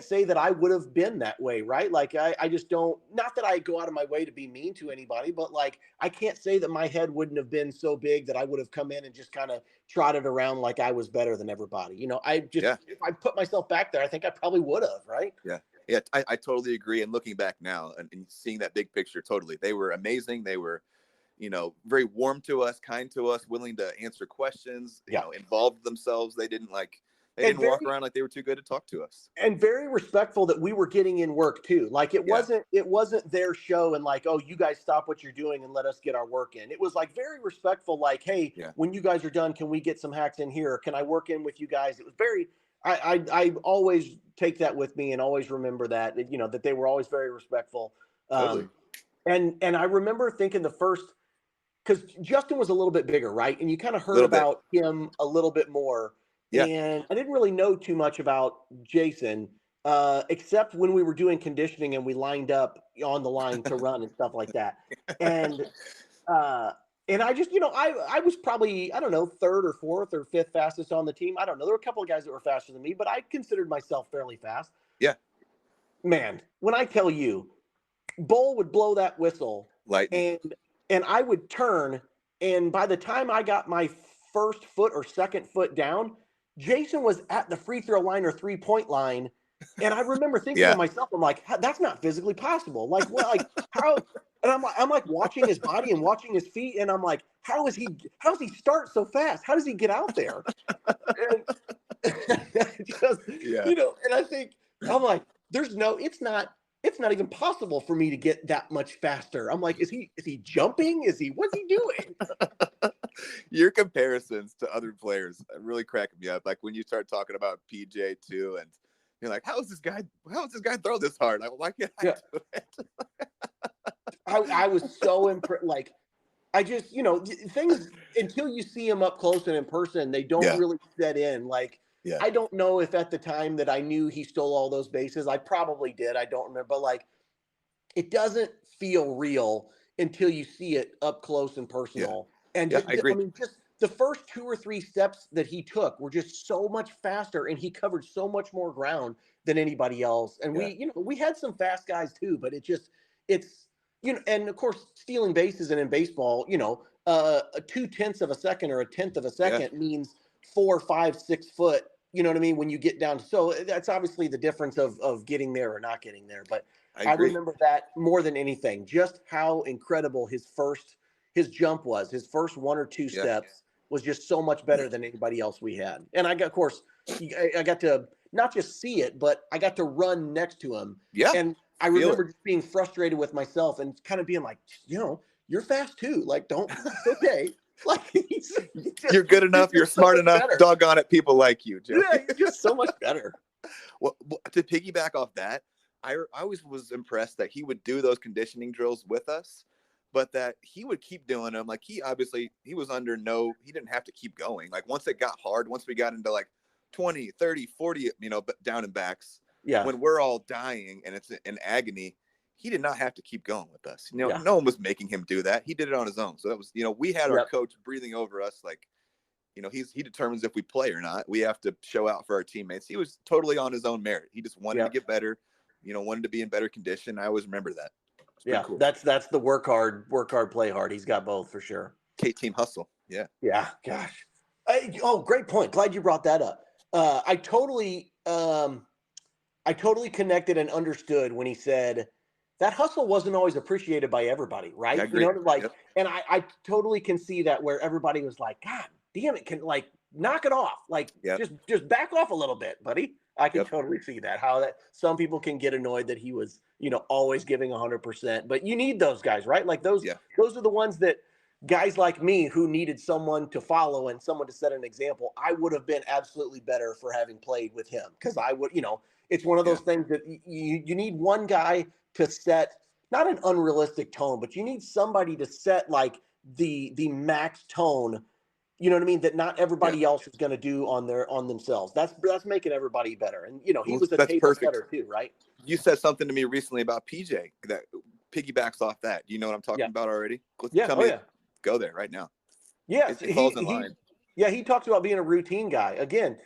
say that I would have been that way, right? Like I just don't, not that I go out of my way to be mean to anybody, but like I can't say that my head wouldn't have been so big that I would have come in and just kind of trotted around like I was better than everybody. You know, if I put myself back there, I think I probably would have, right? Yeah, I totally agree. And looking back now and seeing that big picture, totally, they were amazing. They were, you know, very warm to us, kind to us, willing to answer questions, you know, involved themselves. They didn't walk around like they were too good to talk to us. And very respectful that we were getting in work too. Like it wasn't their show and like, oh, you guys stop what you're doing and let us get our work in. It was like very respectful, like, hey, when you guys are done, can we get some hacks in here? Can I work in with you guys? It was very, I always take that with me and always remember that, you know, that they were always very respectful. Totally. And I remember thinking because Justin was a little bit bigger, right? And you kind of heard about him a little bit more. Yeah. And I didn't really know too much about Jason, except when we were doing conditioning and we lined up on the line to run and stuff like that. And I just, you know, I was probably, I don't know, third or fourth or fifth fastest on the team. I don't know. There were a couple of guys that were faster than me, but I considered myself fairly fast. Yeah. Man, when I tell you, Bull would blow that whistle and I would turn, and by the time I got my first foot or second foot down, Jason was at the free throw line or 3-point line. And I remember thinking to myself, I'm like, that's not physically possible. Like, well, like how, and I'm like watching his body and watching his feet. And I'm like, how does he start so fast? How does he get out there? And you know, and I think, I'm like, it's not even possible for me to get that much faster. I'm like, is he jumping? What's he doing? Your comparisons to other players really cracking me up. Like when you start talking about PJ too, and you're like, how is this guy throw this hard? Like, why can't I do it? I was so impressed. Like, I just, you know, things until you see him up close and in person, they don't really set in. Like, I don't know if at the time that I knew he stole all those bases, I probably did. I don't remember, but like, it doesn't feel real until you see it up close and personal. And I agree. I mean, just the first 2 or 3 steps that he took were just so much faster, and he covered so much more ground than anybody else. And we had some fast guys too, but it's you know, and of course, stealing bases and in baseball, you know, a 0.2 of a second or a 1/10 of a second means 4, 5, 6 foot. You know what I mean? When you get down, so that's obviously the difference of getting there or not getting there. But I remember that more than anything, just how incredible his jump was. His first 1 or 2 steps was just so much better than anybody else we had. And I got to not just see it, but I got to run next to him. Yeah. And I remember just being frustrated with myself and kind of being like, you know, you're fast too. Like, it's okay. Like you're good enough. You're smart enough. Better. Doggone it, people like you, Joe. Yeah, you're just so much better. Well, to piggyback off that, I always was impressed that he would do those conditioning drills with us, but that he would keep doing them. Like he was under he didn't have to keep going. Like once it got hard, once we got into like 20, 30, 40, you know, down and backs, when we're all dying and it's in agony, he did not have to keep going with us. You know, no one was making him do that. He did it on his own. So that was, you know, we had our coach breathing over us. Like, you know, he determines if we play or not. We have to show out for our teammates. He was totally on his own merit. He just wanted to get better, you know, wanted to be in better condition. I always remember that. Yeah. Cool. That's the work hard, play hard. He's got both for sure. K-team hustle. Yeah. Yeah. Gosh. Great point. Glad you brought that up. I totally connected and understood when he said, that hustle wasn't always appreciated by everybody, right? You know, like, and I totally can see that where everybody was like, God damn it, can like knock it off, like just back off a little bit, buddy. I can totally see that, how that some people can get annoyed that he was, you know, always giving 100%, but you need those guys, right? Like those are the ones that guys like me who needed someone to follow and someone to set an example. I would have been absolutely better for having played with him because I would, you know. it's one of those things that you need one guy to set not an unrealistic tone, but you need somebody to set like the max tone. You know what I mean? That not everybody else is going to do on themselves. That's making everybody better. And he was a table setter too, right? You said something to me recently about PJ that piggybacks off that. You know what I'm talking about already? Go there right now. Yes, it falls in line. He talks about being a routine guy again.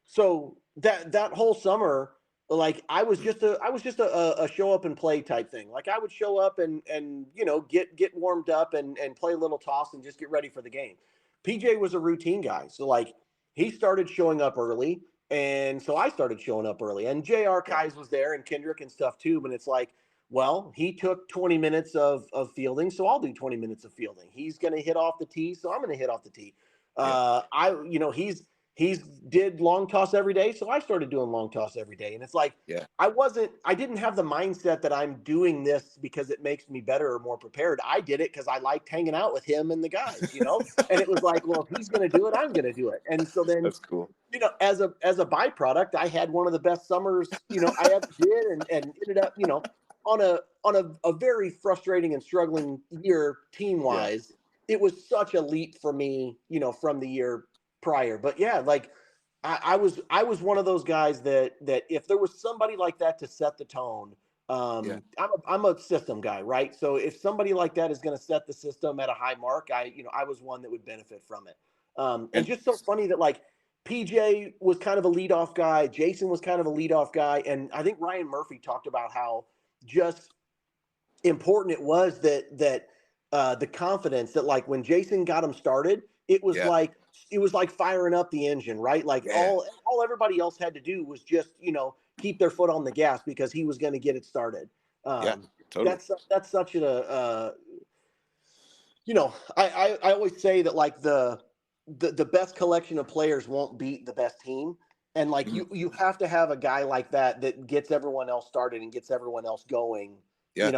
So that whole summer, like I was just a show up and play type thing. Like I would show up and get warmed up and play a little toss and just get ready for the game. PJ was a routine guy, so like he started showing up early, and so I started showing up early. And J.R. Keyes was there and Kendrick and stuff too. But it's like, well, he took 20 minutes of fielding, so I'll do 20 minutes of fielding. He's going to hit off the tee, so I'm going to hit off the tee. He's did long toss every day, so I started doing long toss every day. And it's like, I didn't have the mindset that I'm doing this because it makes me better or more prepared. I did it because I liked hanging out with him and the guys, and it was like, well, if he's going to do it, I'm going to do it. And so then that's cool. As a byproduct, I had one of the best summers, I ever did, and ended up, on a very frustrating and struggling year team wise. It was such a leap for me, from the year prior. But like I was one of those guys that if there was somebody like that to set the tone, I'm a system guy, right? So if somebody like that is going to set the system at a high mark, I was one that would benefit from it. And just so funny that like PJ was kind of a leadoff guy, Jason was kind of a leadoff guy, and I think Ryan Murphy talked about how just important it was that the confidence that like when Jason got him started, it was like firing up the engine, right? Like all everybody else had to do was just, keep their foot on the gas because he was going to get it started. Totally. That's such I always say that like the best collection of players won't beat the best team. And like you have to have a guy like that gets everyone else started and gets everyone else going, and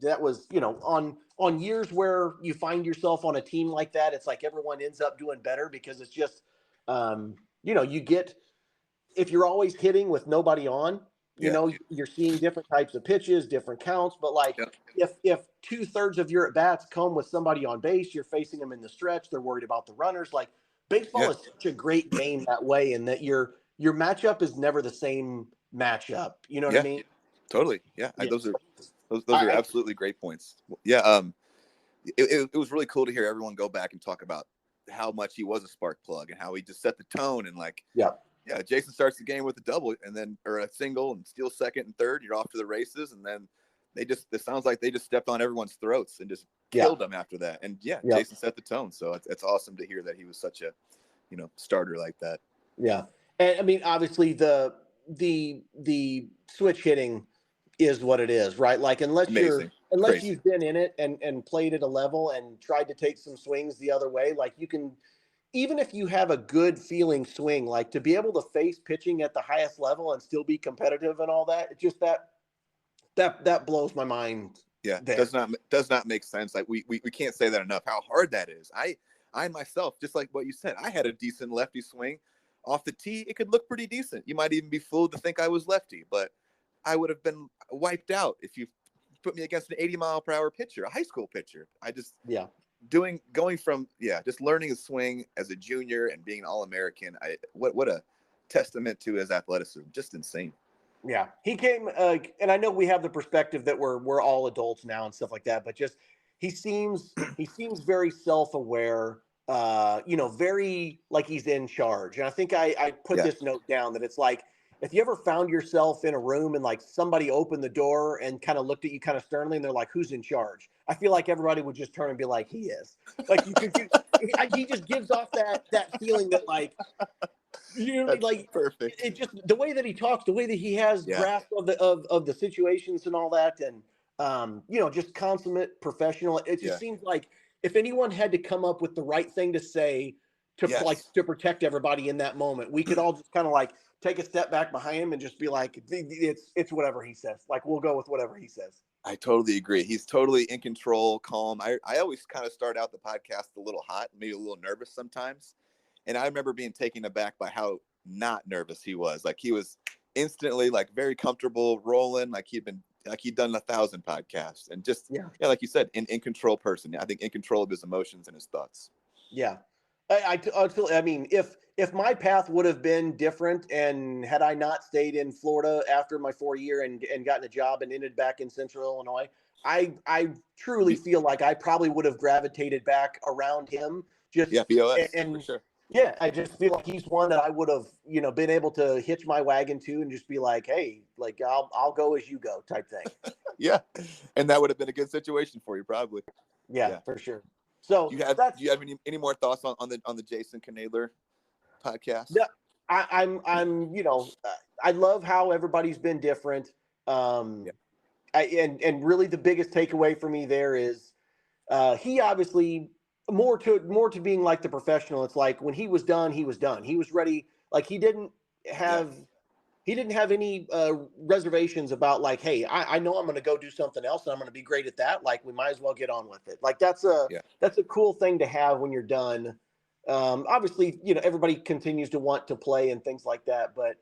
that was, on years where you find yourself on a team like that, it's like everyone ends up doing better because it's just, you get, if you're always hitting with nobody on, you're seeing different types of pitches, different counts. But like if 2/3 of your at bats come with somebody on base, you're facing them in the stretch. They're worried about the runners. Like baseball is such a great game that way, and that your matchup is never the same matchup. You know what I mean? Totally. Yeah. Those are absolutely great points. Yeah. It was really cool to hear everyone go back and talk about how much he was a spark plug and how he just set the tone. And like, Jason starts the game with a double or a single and steals second and third. You're off to the races. And then it sounds like they just stepped on everyone's throats and just killed them after that. And Jason set the tone. So it's awesome to hear that he was such a, starter like that. Yeah. And I mean, obviously the switch hitting is what it is, right? Like unless you've been in it and played at a level and tried to take some swings the other way, like you can, even if you have a good feeling swing, like to be able to face pitching at the highest level and still be competitive and all that, it's just that blows my mind. Yeah. Does not make sense. Like we can't say that enough, how hard that is. I myself, just like what you said, I had a decent lefty swing off the tee. It could look pretty decent. You might even be fooled to think I was lefty, but I would have been wiped out if you put me against an 80-mile-per-hour pitcher, a high school pitcher. I just going from just learning a swing as a junior and being an All-American. What a testament to his athleticism. Just insane. Yeah, he came, and I know we have the perspective that we're all adults now and stuff like that, but just he seems very self-aware. Very like he's in charge. And I think I put this note down that it's like, if you ever found yourself in a room and like somebody opened the door and kind of looked at you kind of sternly and they're like, who's in charge? I feel like everybody would just turn and be like, he is. Like he just gives off that feeling that like, like perfect. It just, the way that he talks, the way that he has grasp of the situations and all that. And, just consummate professional. It just seems like if anyone had to come up with the right thing to say to protect everybody in that moment, we could all just kind of like take a step back behind him and just be like, it's whatever he says. Like, we'll go with whatever he says. I totally agree. He's totally in control, calm. I always kind of start out the podcast a little hot, maybe a little nervous sometimes. And I remember being taken aback by how not nervous he was. Like he was instantly like very comfortable rolling, like he'd done 1,000 podcasts, and just like you said, in control person. I think in control of his emotions and his thoughts. Yeah. I mean, if my path would have been different, and had I not stayed in Florida after my 4 year and gotten a job and ended back in Central Illinois, I truly feel like I probably would have gravitated back around him. BOS, and for sure. Yeah, I just feel like he's one that I would have, been able to hitch my wagon to and just be like, hey, like I'll go as you go type thing. Yeah, and that would have been a good situation for you, probably. Yeah. For sure. So do you have any more thoughts on the Jason Knoedler podcast? Yeah, I'm I love how everybody's been different. And really the biggest takeaway for me there is he obviously more to being like the professional. It's like when he was done, he was done. He was ready. Like he didn't have any reservations about like, hey, I know I'm going to go do something else and I'm going to be great at that. Like we might as well get on with it. Like that's a cool thing to have when you're done. Obviously, everybody continues to want to play and things like that, but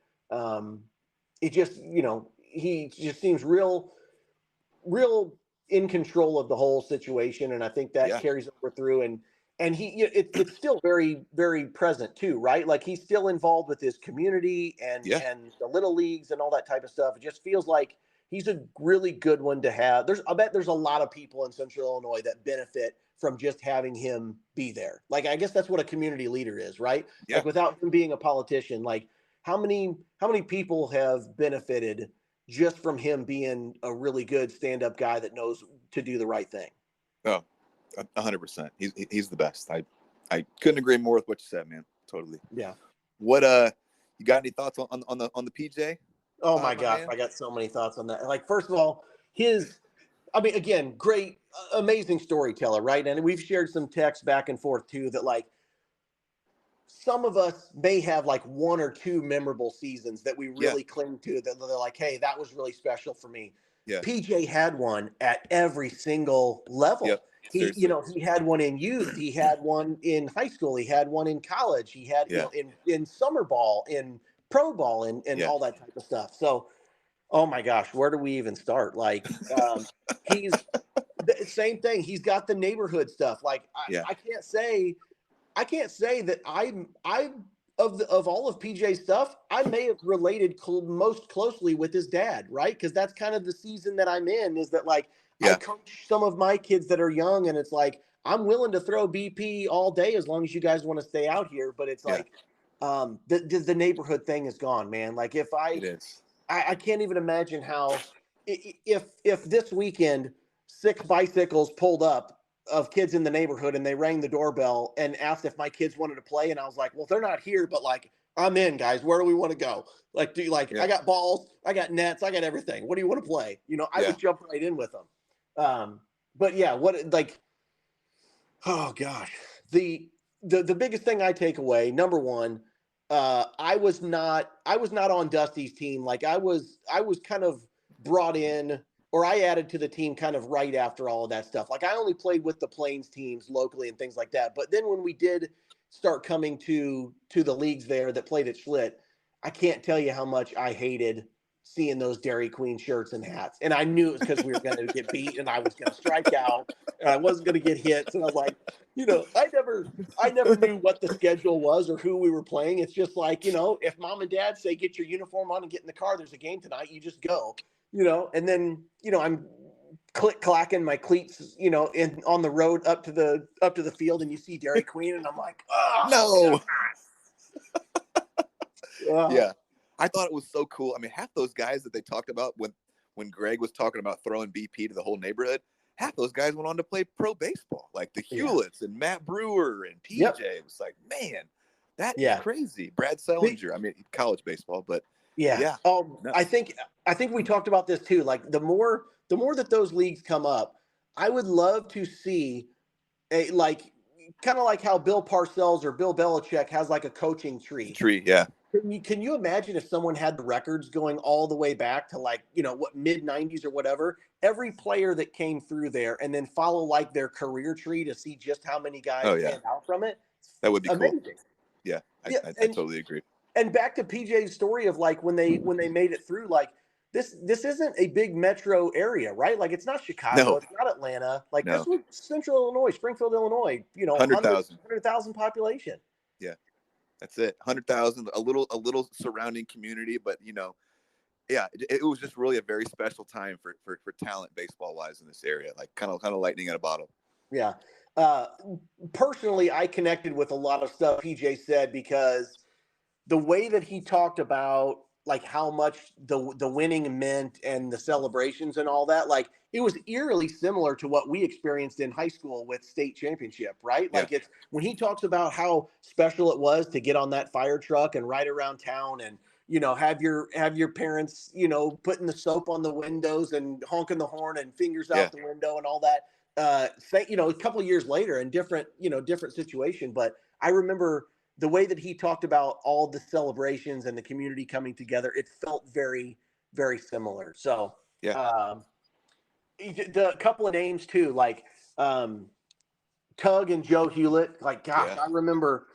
it just, he just seems real in control of the whole situation. And I think that carries over through, and it's still very, very present too, right? Like he's still involved with his community and the little leagues and all that type of stuff. It just feels like he's a really good one to have. I bet there's a lot of people in Central Illinois that benefit from just having him be there. Like, I guess that's what a community leader is, right? Yeah. Like without him being a politician, like how many people have benefited just from him being a really good stand-up guy that knows to do the right thing? Oh, 100%. He's the best. I couldn't agree more with what you said, man. Totally. Yeah. What you got any thoughts on the PJ? Oh my gosh, I got so many thoughts on that. Like, first of all, again, great, amazing storyteller, right? And we've shared some texts back and forth too that like some of us may have like one or two memorable seasons that we really cling to, that they're like, hey, that was really special for me. Yeah. PJ had one at every single level. Yep. He had one in youth. He had one in high school. He had one in college. He had in summer ball, in pro ball, and all that type of stuff. So, oh my gosh, where do we even start? Like, he's the same thing. He's got the neighborhood stuff. Like, I can't say that I of all of PJ's stuff, I may have related most closely with his dad, right? Because that's kind of the season that I'm in. Is that like I coach some of my kids that are young, and it's like I'm willing to throw BP all day as long as you guys want to stay out here. But it's like the neighborhood thing is gone, man. Like if I can't even imagine how if this weekend 6 bicycles pulled up of kids in the neighborhood and they rang the doorbell and asked if my kids wanted to play, and I was like, well, they're not here, but like I'm in, guys. Where do we want to go? Like, I got balls, I got nets, I got everything. What do you want to play? I would jump right in with them. But yeah, oh gosh, the biggest thing I take away, number one, I was not on Dusty's team. Like I was kind of brought in, or I added to the team kind of right after all of that stuff. Like I only played with the Plains teams locally and things like that. But then when we did start coming to the leagues there that played at Schlitt, I can't tell you how much I hated seeing those Dairy Queen shirts and hats. And I knew it was because we were going to get beat and I was going to strike out and I wasn't going to get hits. And I was like, I never knew what the schedule was or who we were playing. It's just like, if mom and dad say, get your uniform on and get in the car, there's a game tonight, you just go. And then, I'm clacking my cleats, on the road up to the field, and you see Dairy Queen, and I'm like, oh no. Yeah. I thought it was so cool. I mean, half those guys that they talked about when Greg was talking about throwing BP to the whole neighborhood, half those guys went on to play pro baseball, like the Hewletts and Matt Brewer and PJ. Yep. It was like, man, that is crazy. Brad Sellinger. I mean, college baseball, but yeah. Oh, no. I think we talked about this too. Like the more that those leagues come up, I would love to see kind of like how Bill Parcells or Bill Belichick has like a coaching tree. Yeah. Can you imagine if someone had the records going all the way back to like, mid 90s or whatever, every player that came through there and then follow like their career tree to see just how many guys stand out from it. That would be amazing. Cool. Yeah. I totally agree. And back to PJ's story of like when they made it through, like this isn't a big metro area, right? Like it's not Chicago, No. it's not Atlanta. Like this No. was Central Illinois, Springfield, Illinois. 100,000 population. Yeah, that's it. 100,000, a little surrounding community, but yeah, it was just really a very special time for talent baseball wise in this area. Like kind of lightning in a bottle. Yeah. Personally, I connected with a lot of stuff PJ said because the way that he talked about like how much the winning meant and the celebrations and all that, like it was eerily similar to what we experienced in high school with state championship, right? Yeah. Like it's when he talks about how special it was to get on that fire truck and ride around town and have your parents putting the soap on the windows and honking the horn and fingers out the window and all that. A couple of years later in different situation, but I remember the way that he talked about all the celebrations and the community coming together, it felt very, very similar. So, the couple of names too, like Tug and Joe Hewlett. Like, gosh, I remember.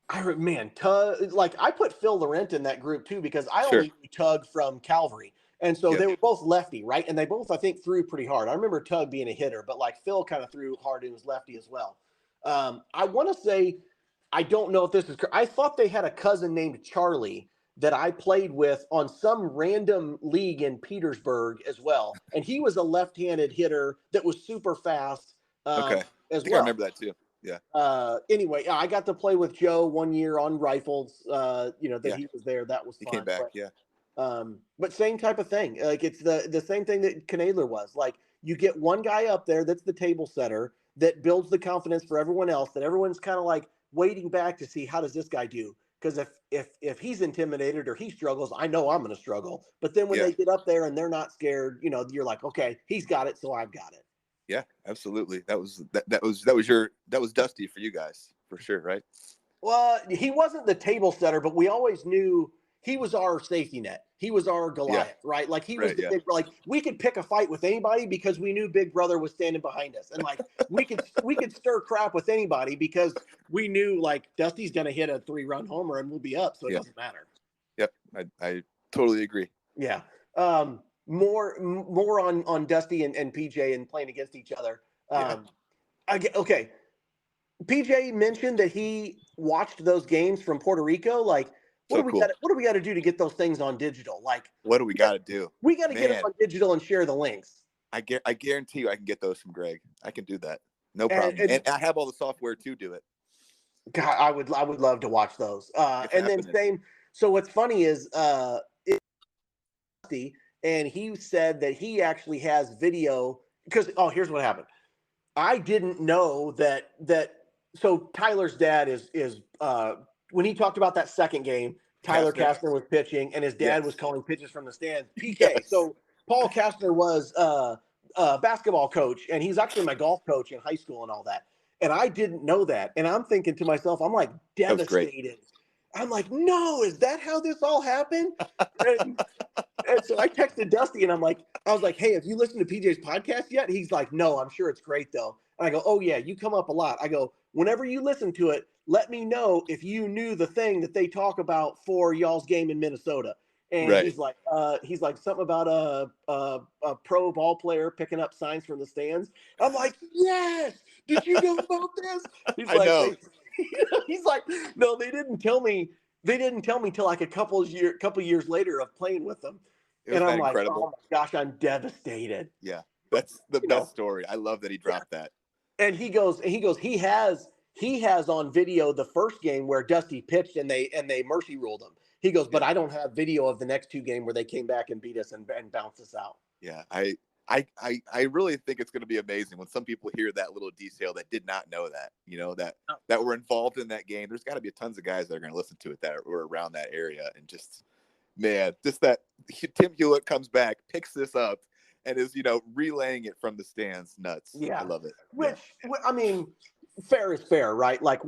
Tug. Like, I put Phil Laurent in that group too because I only knew Tug from Calvary, and so they were both lefty, right? And they both, I think, threw pretty hard. I remember Tug being a hitter, but like Phil kind of threw hard and was lefty as well. I want to say. I don't know if this is correct. I thought they had a cousin named Charlie that I played with on some random league in Petersburg as well. And he was a left-handed hitter that was super fast as I think well. I remember that too. Yeah. Anyway, I got to play with Joe 1 year on rifles, that he was there. That was fun. He came back, but same type of thing. Like it's the same thing that Knoedler was. Like you get one guy up there that's the table setter that builds the confidence for everyone else, that everyone's kind of like waiting back to see how does this guy do? Because if he's intimidated or he struggles, I know I'm going to struggle. But then when they get up there and they're not scared, you're like, okay, he's got it, so I've got it. Yeah, absolutely. That was Dusty for you guys for sure, right? Well, he wasn't the table setter, but we always knew he was our safety net. He was our Goliath, right? Like he was the big, like we could pick a fight with anybody because we knew Big Brother was standing behind us. And like we could stir crap with anybody because we knew like Dusty's going to hit a 3-run homer and we'll be up. So it doesn't matter. Yep. I totally agree. Yeah. More on Dusty and PJ and playing against each other. Okay. PJ mentioned that he watched those games from Puerto Rico. Like, what do we got to do to get those things on digital? Like, what do we got to do? We got to get them on digital and share the links. I guarantee you, I can get those from Greg. I can do that, no problem. And I have all the software to do it. God, I would love to watch those. And then same. So what's funny is, and he said that he actually has video because here's what happened. I didn't know that. So Tyler's dad is when he talked about that second game, Tyler Kastner was pitching and his dad was calling pitches from the stands. PK. So Paul Kastner was a basketball coach and he's actually my golf coach in high school and all that. And I didn't know that. And I'm thinking to myself, I'm like devastated. I'm like, no, is that how this all happened? And so I texted Dusty and I was like, hey, have you listened to PJ's podcast yet? He's like, no, I'm sure it's great though. And I go, oh yeah, you come up a lot. I go, whenever you listen to it, let me know if you knew the thing that they talk about for y'all's game in Minnesota. And he's like something about a pro ball player picking up signs from the stands. I'm like, yes. Did you know about this? He's like, know. He's like, no, they didn't tell me. They didn't tell me till like a couple years later of playing with them. And I'm like, oh my gosh, I'm devastated. Yeah, that's the best story. I love that he dropped that. And he goes, he has on video the first game where Dusty pitched and they mercy ruled him. He goes, but I don't have video of the next two games where they came back and beat us and bounced us out. Yeah, I really think it's going to be amazing when some people hear that little detail that did not know that, that were involved in that game. There's got to be tons of guys that are going to listen to it that were around that area. And just that Tim Hewlett comes back, picks this up, and is, relaying it from the stands. Nuts. Yeah. I love it. I mean, fair is fair, right? Like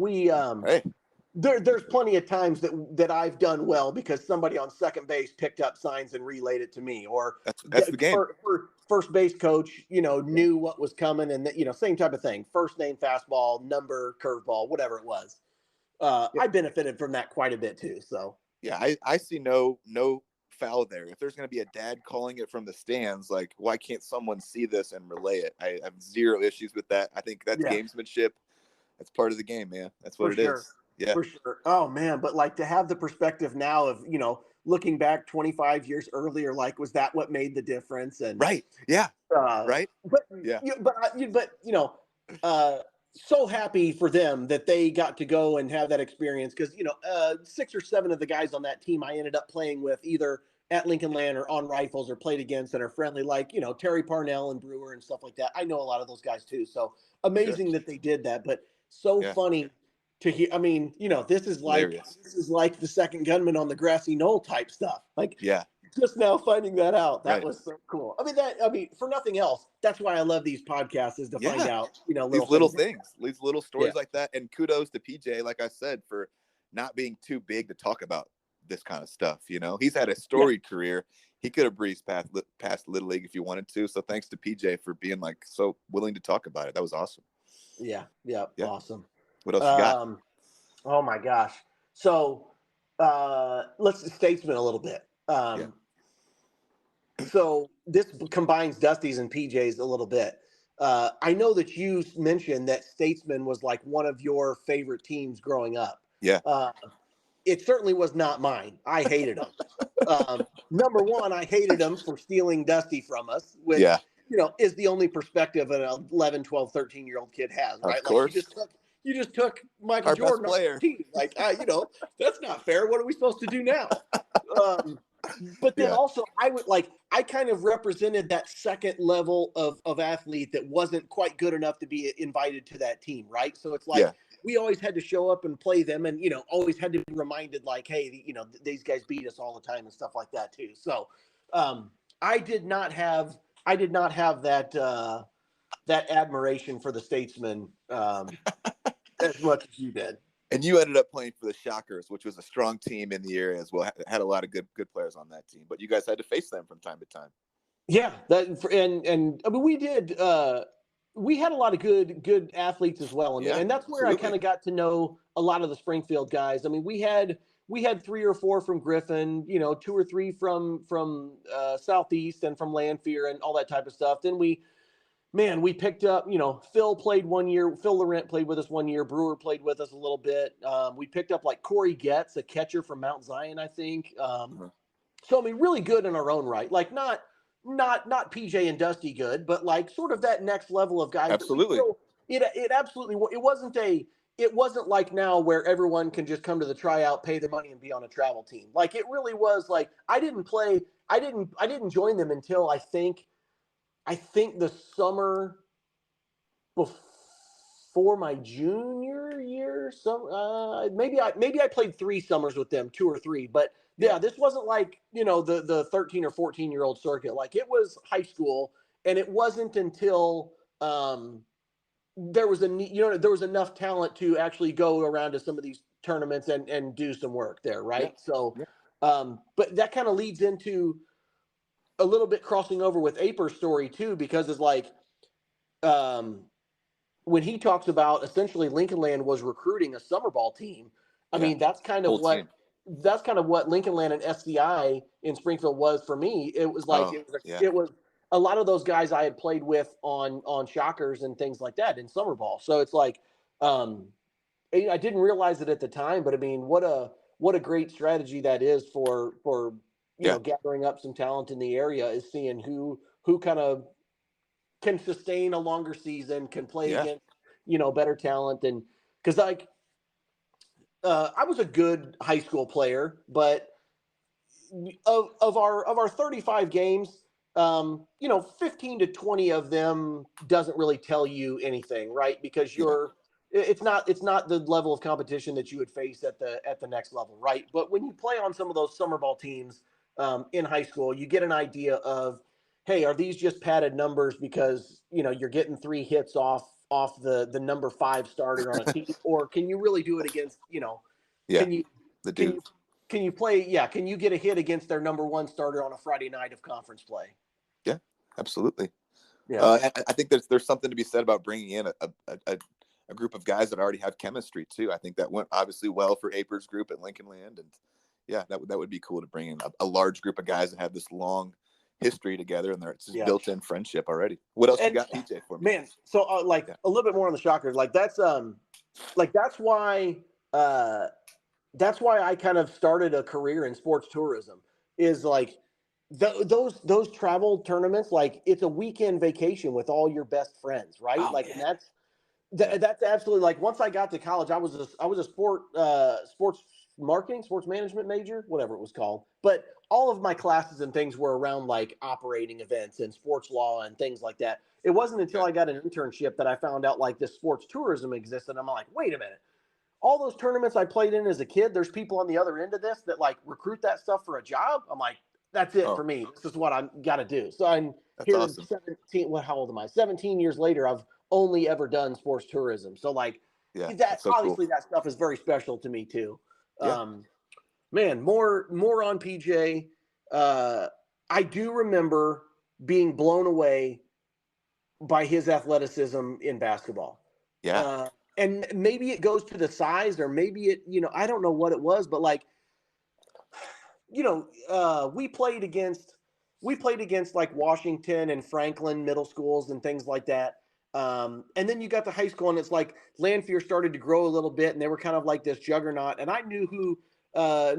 there's plenty of times that I've done well because somebody on second base picked up signs and relayed it to me, or that's the game. First base coach, knew what was coming, and same type of thing. First name, fastball, number, curveball, whatever it was. I benefited from that quite a bit too. So yeah, I see no foul there. If there's going to be a dad calling it from the stands, like, why can't someone see this and relay it? I have zero issues with that. I think that's gamesmanship. That's part of the game, man. That's what it is. Yeah, for sure. Oh man, but like to have the perspective now of, looking back 25 years earlier, like, was that what made the difference? And right. Yeah. Right. But yeah. So happy for them that they got to go and have that experience, because 6 or 7 of the guys on that team I ended up playing with either at Lincoln Land or on rifles or played against and are friendly, like Terry Parnell and Brewer and stuff like that. I know a lot of those guys too, so amazing that they did that. But so funny to hear. I mean, this is like the second gunman on the grassy knoll type stuff. Like, just now finding that out, that was so cool. I mean, for nothing else, that's why I love these podcasts, is to find out, these little things, these little stories like that. And kudos to PJ, like I said, for not being too big to talk about this kind of stuff. He's had a storied career. He could have breezed past Little League if he wanted to. So thanks to PJ for being like so willing to talk about it. That was awesome. Yeah. Awesome. What else you got? Oh my gosh. So let's statesman a little bit. So this combines Dusty's and PJ's a little bit. I know that you mentioned that Statesman was like one of your favorite teams growing up. Yeah. It certainly was not mine. I hated them. Number one, I hated them for stealing Dusty from us, which, is the only perspective an 11, 12, 13-year-old kid has, right? Of course. You just took Michael Our Jordan best player. off the team. Like, that's not fair. What are we supposed to do now? But then also I kind of represented that second level of athlete that wasn't quite good enough to be invited to that team, right? So it's like we always had to show up and play them, and always had to be reminded, like, hey, these guys beat us all the time and stuff like that too. So I did not have that that admiration for the Statesman as much as you did. And you ended up playing for the Shockers, which was a strong team in the area as well. Had a lot of good players on that team, but you guys had to face them from time to time. Yeah, and I mean, we did. We had a lot of good athletes as well, and that's where I kind of got to know a lot of the Springfield guys. I mean, we had 3 or 4 from Griffin, 2 or 3 from Southeast and from Lanphier and all that type of stuff. Then we picked up, Phil played 1 year. Phil Laurent played with us 1 year. Brewer played with us a little bit. We picked up like Corey Getz, a catcher from Mount Zion, I think. So, I mean, really good in our own right. Like not PJ and Dusty good, but like sort of that next level of guys. Absolutely. It absolutely, it wasn't like now where everyone can just come to the tryout, pay their money and be on a travel team. Like it really was like, I didn't join them until I think the summer before my junior year. So maybe I played 3 summers with them, 2 or 3. But this wasn't like the 13 or 14-year-old circuit. Like it was high school, and it wasn't until there was enough talent to actually go around to some of these tournaments and do some work there, right? Yeah. So, but that kind of leads into a little bit crossing over with Aper's story too, because it's like when he talks about essentially Lincoln Land was recruiting a summer ball team. I mean, that's kind of what Lincoln Land and SCI in Springfield was for me. It was like it was a lot of those guys I had played with on Shockers and things like that in summer ball. So it's like I didn't realize it at the time, but I mean, what a great strategy that is for gathering up some talent in the area, is seeing who kind of can sustain a longer season, can play against, better talent. And because like I was a good high school player, but of our 35 games, 15 to 20 of them doesn't really tell you anything, right? Because it's not the level of competition that you would face at the next level, right? But when you play on some of those summer ball teams in high school, you get an idea of, hey, are these just padded numbers because you're getting 3 hits off the number 5 starter on a team, or can you really do it against can you play? Can you get a hit against their number 1 starter on a Friday night of conference play? Yeah, absolutely. Yeah, I think there's something to be said about bringing in a group of guys that already have chemistry too. I think that went obviously well for Aper's group at Lincoln Land, and yeah, that would be cool to bring in a large group of guys that have this long history together, and there's just built-in friendship already. What else you got, PJ, for me? Man, so a little bit more on the Shockers. That's why I kind of started a career in sports tourism. Is like those travel tournaments. Like it's a weekend vacation with all your best friends, right? And that's absolutely like. Once I got to college, I was a sports marketing, sports management major, whatever it was called, but all of my classes and things were around like operating events and sports law and things like that. It wasn't until I got an internship that I found out like this sports tourism existed. I'm like, wait a minute. All those tournaments I played in as a kid, there's people on the other end of this that like recruit that stuff for a job. I'm like, that's it for me. This is what I got to do. So I'm here awesome. 17. How old am I? 17 years later, I've only ever done sports tourism. So like that, so obviously cool. That stuff is very special to me too. Yeah. Man, more on PJ. I do remember being blown away by his athleticism in basketball. Yeah. And maybe it goes to the size, or maybe it, I don't know what it was, but like, we played against like Washington and Franklin middle schools and things like that. And then you got to high school, and it's like Lanphier started to grow a little bit, and they were kind of like this juggernaut. And I knew who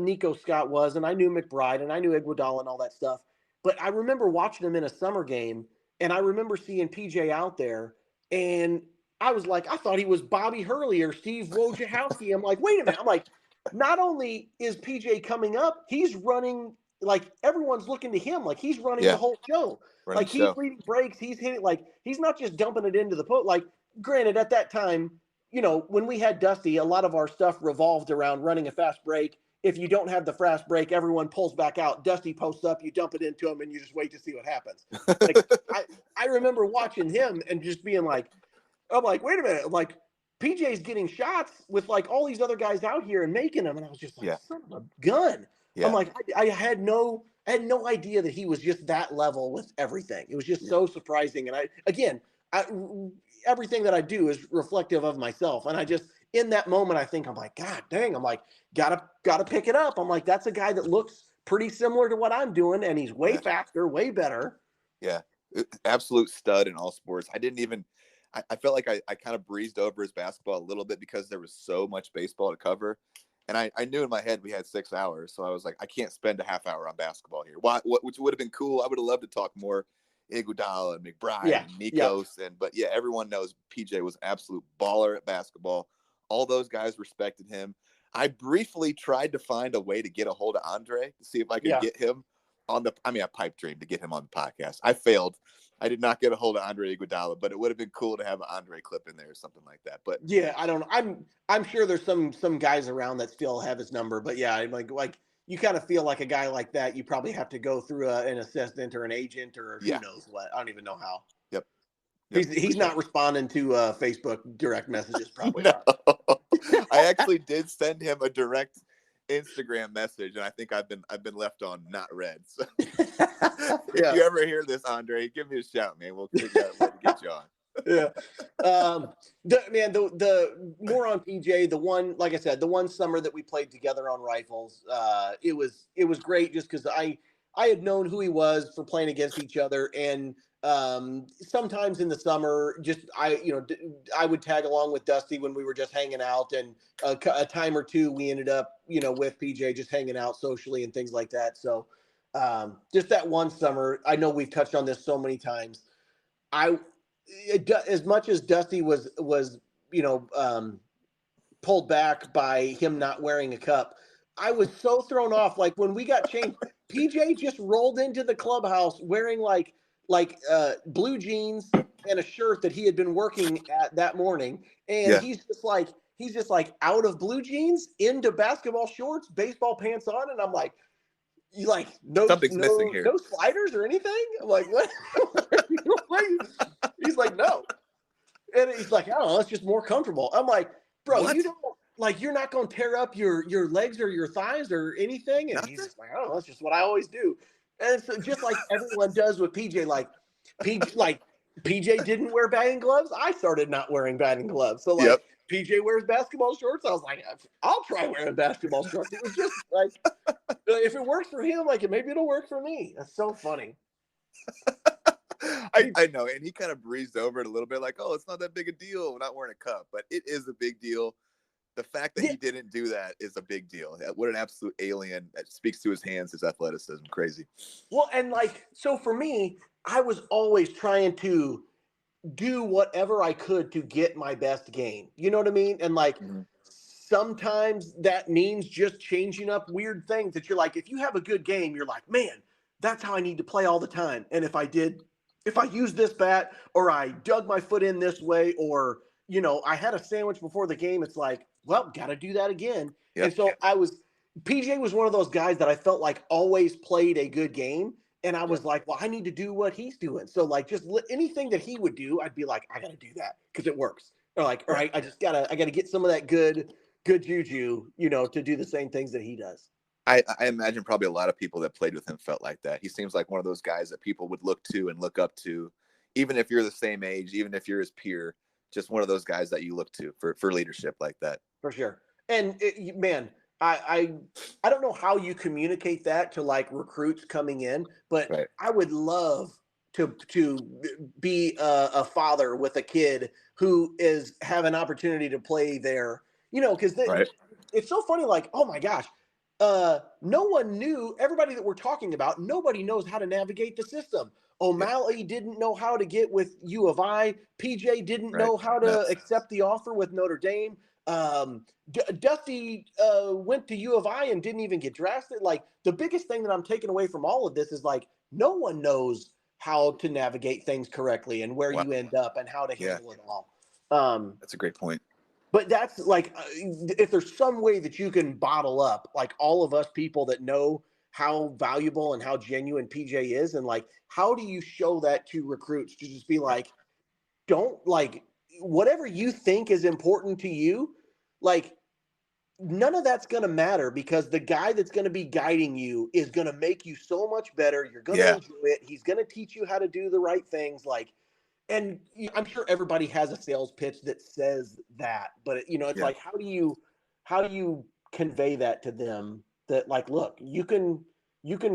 Nico Scott was, and I knew McBride, and I knew Iguodala and all that stuff. But I remember watching him in a summer game, and I remember seeing PJ out there, and I was like, I thought he was Bobby Hurley or Steve Wojciechowski. I'm like, wait a minute. I'm like, not only is PJ coming up, he's running, like everyone's looking to him. Like he's running the whole show. He's leading breaks. He's hitting, like, he's not just dumping it into the post. Like, granted, at that time, when we had Dusty, a lot of our stuff revolved around running a fast break. If you don't have the fast break, everyone pulls back out. Dusty posts up, you dump it into him, and you just wait to see what happens. Like, I remember watching him and just being like, I'm like, wait a minute. I'm like, PJ's getting shots with like all these other guys out here and making them. And I was just like, son of a gun. Yeah. I'm like, I had no idea that he was just that level with everything. It was just so surprising. And everything that I do is reflective of myself. And I just, in that moment, I'm like, God dang, I'm like, gotta pick it up. I'm like, that's a guy that looks pretty similar to what I'm doing. And he's way faster, way better. Yeah. Absolute stud in all sports. I felt like I kind of breezed over his basketball a little bit because there was so much baseball to cover. And I knew in my head we had 6 hours. So I was like, I can't spend a half hour on basketball here. Which would have been cool. I would have loved to talk more Iguodala and McBride and Nikos. But everyone knows PJ was an absolute baller at basketball. All those guys respected him. I briefly tried to find a way to get a hold of Andre to see if I could get him on I pipe dream to get him on the podcast. I failed. I did not get a hold of Andre Iguodala, but it would have been cool to have an Andre clip in there or something like that. But yeah, I don't know. I'm sure there's some guys around that still have his number, but yeah, like you kind of feel like a guy like that, you probably have to go through an assistant or an agent or who knows what. I don't even know how. Yep. He's not responding to Facebook direct messages, probably. No. I actually did send him a direct Instagram message, and I think I've been left on not read. So if you ever hear this, Andre, give me a shout, man. We'll figure out a way to get you on. The more on PJ, the one, like I said, the one summer that we played together on rifles, it was great just because I had known who he was for playing against each other, and sometimes in the summer, just I would tag along with Dusty when we were just hanging out, and a time or two we ended up with PJ just hanging out socially and things like that. So just that one summer, I know we've touched on this so many times. As much as Dusty was pulled back by him not wearing a cup, I was so thrown off. Like when we got changed, PJ just rolled into the clubhouse wearing like blue jeans and a shirt that he had been working at that morning, and he's just like out of blue jeans into basketball shorts, baseball pants on, and I'm like, something's missing here. No sliders or anything? I'm like, what? He's like, no. And he's like, I don't know, it's just more comfortable. I'm like, bro, what? You don't, like, you're not going to tear up your legs or your thighs or anything? And he's just like, I don't know, that's just what I always do. And so just like everyone does with PJ, like PJ didn't wear batting gloves. I started not wearing batting gloves. So like PJ wears basketball shorts. I was like, I'll try wearing basketball shorts. It was just like, if it works for him, like maybe it'll work for me. That's so funny. I know, and he kind of breezed over it a little bit, like, oh, it's not that big a deal. We're not wearing a cup, but it is a big deal. The fact that he didn't do that is a big deal. What an absolute alien. That speaks to his hands, his athleticism. Crazy. Well, and like, so for me, I was always trying to do whatever I could to get my best game. You know what I mean? And like, sometimes that means just changing up weird things that you're like, if you have a good game, you're like, man, that's how I need to play all the time. And if I use this bat, or I dug my foot in this way, or, you know, I had a sandwich before the game, it's like, well, got to do that again. Yep. And so PJ was one of those guys that I felt like always played a good game. And I was like, well, I need to do what he's doing. So like, just anything that he would do, I'd be like, I got to do that because it works. Or like, all right, I gotta get some of that good juju, you know, to do the same things that he does. I imagine probably a lot of people that played with him felt like that. He seems like one of those guys that people would look to and look up to, even if you're the same age, even if you're his peer, just one of those guys that you look to for leadership like that. For sure. And man, I don't know how you communicate that to like recruits coming in, but I would love to be a father with a kid who have an opportunity to play there, you know, because it's so funny. Like, oh my gosh, no one knew. Everybody that we're talking about, nobody knows how to navigate the system. O'Malley didn't know how to get with U of I. PJ didn't know how to accept the offer with Notre Dame. Dusty went to U of I and didn't even get drafted. Like, the biggest thing that I'm taking away from all of this is like, no one knows how to navigate things correctly and where you end up and how to handle it all. That's a great point. But that's like, if there's some way that you can bottle up like all of us people that know how valuable and how genuine PJ is, and like, how do you show that to recruits to just be like, don't, like, whatever you think is important to you, like, none of that's going to matter, because the guy that's going to be guiding you is going to make you so much better. You're going to enjoy it. He's going to teach you how to do the right things. Like, and I'm sure everybody has a sales pitch that says that, but you know, it's like, how do you convey that to them that like, look, you can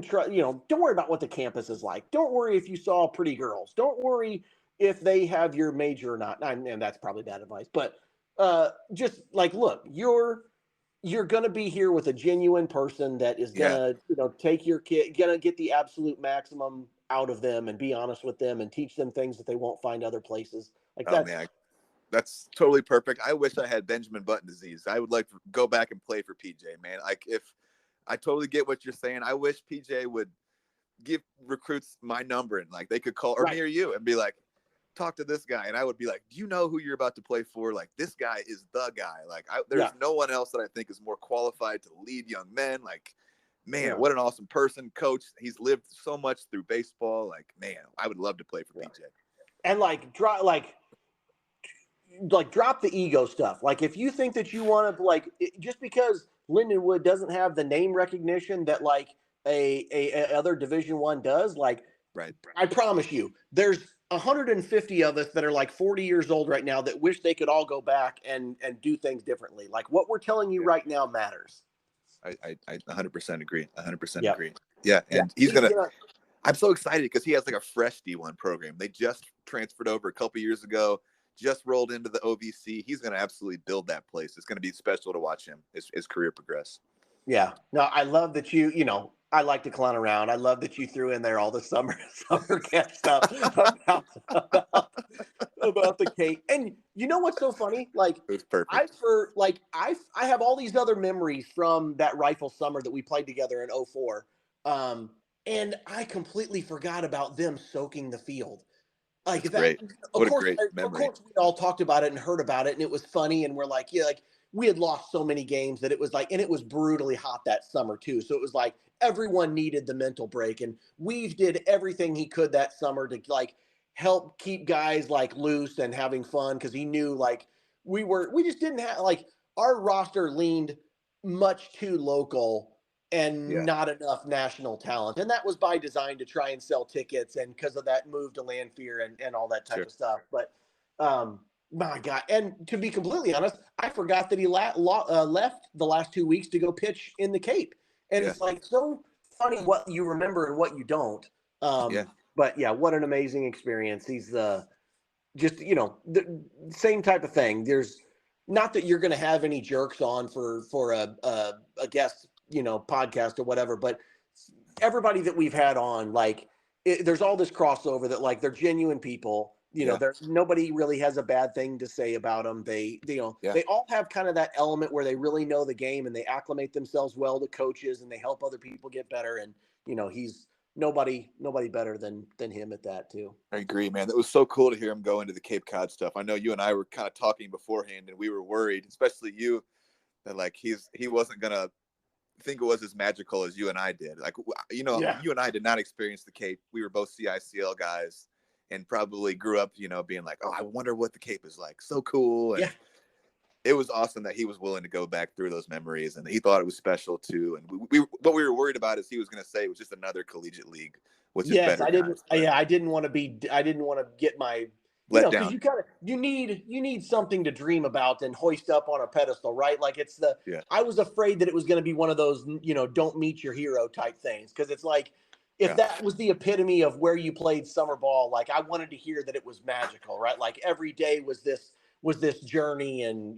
try, you know, don't worry about what the campus is like. Don't worry if you saw pretty girls. Don't worry if they have your major or not. And that's probably bad advice, but just like, look, you're going to be here with a genuine person that is going to, you know, take your kid, going to get the absolute maximum out of them and be honest with them and teach them things that they won't find other places. Like that's totally perfect. I wish I had Benjamin Button disease. I would like to go back and play for PJ, man. Like, if I totally get what you're saying, I wish PJ would give recruits my number and like they could call or me or you and be like, talk to this guy. And I would be like, do you know who you're about to play for? Like, this guy is the guy. Like, there's no one else that I think is more qualified to lead young men. Like, man, what an awesome person, coach. He's lived so much through baseball. Like, man, I would love to play for PJ. And like, drop the ego stuff. Like, if you think that you want to, like, just because Lindenwood doesn't have the name recognition that like a other Division I does, like, I promise you, there's 150 of us that are like 40 years old right now that wish they could all go back and do things differently. Like, what we're telling you right now matters. I 100% agree. 100% agree. Yeah. And he's going to, I'm so excited because he has like a fresh D1 program. They just transferred over a couple years ago, just rolled into the OVC. He's going to absolutely build that place. It's going to be special to watch him, his career progress. Yeah. No, I love that you know, I like to clown around. I love that you threw in there all the summer camp stuff about the cake. And you know what's so funny? Like, it was perfect. I have all these other memories from that rifle summer that we played together in 2004. And I completely forgot about them soaking the field. Like, that's great. What a great memory. Of course, we all talked about it and heard about it, and it was funny. And we're like, like, we had lost so many games that it was like, and it was brutally hot that summer too. So it was like everyone needed the mental break, and Weave did everything he could that summer to like help keep guys like loose and having fun, because he knew like we just didn't have, like, our roster leaned much too local, and not enough national talent. And that was by design to try and sell tickets and because of that move to Lanphier and all that type of stuff. But my God. And to be completely honest, I forgot that he left the last 2 weeks to go pitch in the Cape. And it's like so funny what you remember and what you don't. But yeah, what an amazing experience. He's just, the same type of thing. There's not that you're going to have any jerks on for a guest, podcast or whatever, but everybody that we've had on, like, there's all this crossover that, like, they're genuine people. There's nobody really has a bad thing to say about them. They all have kind of that element where they really know the game and they acclimate themselves well to coaches and they help other people get better. And, he's nobody better than him at that too. I agree, man. That was so cool to hear him go into the Cape Cod stuff. I know you and I were kind of talking beforehand and we were worried, especially you, that like he wasn't going to think it was as magical as you and I did. Like, you and I did not experience the Cape. We were both CICL guys and probably grew up, being like, oh, I wonder what the Cape is like. So cool. And it was awesome that he was willing to go back through those memories and he thought it was special too. And what we were worried about is he was going to say it was just another collegiate which is better. I didn't want to get my let down. Because you need something to dream about and hoist up on a pedestal, right? Like I was afraid that it was going to be one of those, don't meet your hero type things. Cause it's like, if that was the epitome of where you played summer ball, like I wanted to hear that it was magical, right? Like every day was this journey and,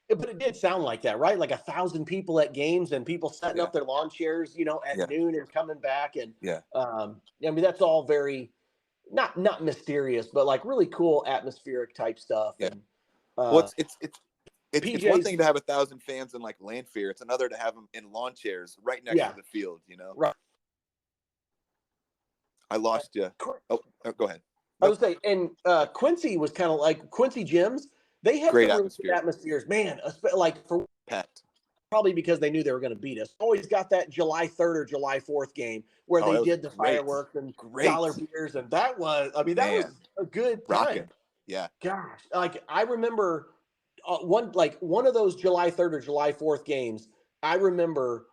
but it did sound like that, right? Like 1,000 people at games and people setting up their lawn chairs, at noon and coming back. And, I mean, that's all very, not mysterious, but like really cool atmospheric type stuff. Yeah. And, well, it's one thing to have 1,000 fans in like Lanphier. It's another to have them in lawn chairs right next to the field, Right. I lost you. Oh, go ahead. I was saying, and Quincy was kind of like Quincy gyms. They had great atmospheres, man. Like for packed. Probably because they knew they were going to beat us. Always got that July 3rd or July 4th game where they did the fireworks and dollar beers, and that was was a good time. Rocking. Yeah. Gosh, like I remember one of those July 3rd or July 4th games. I remember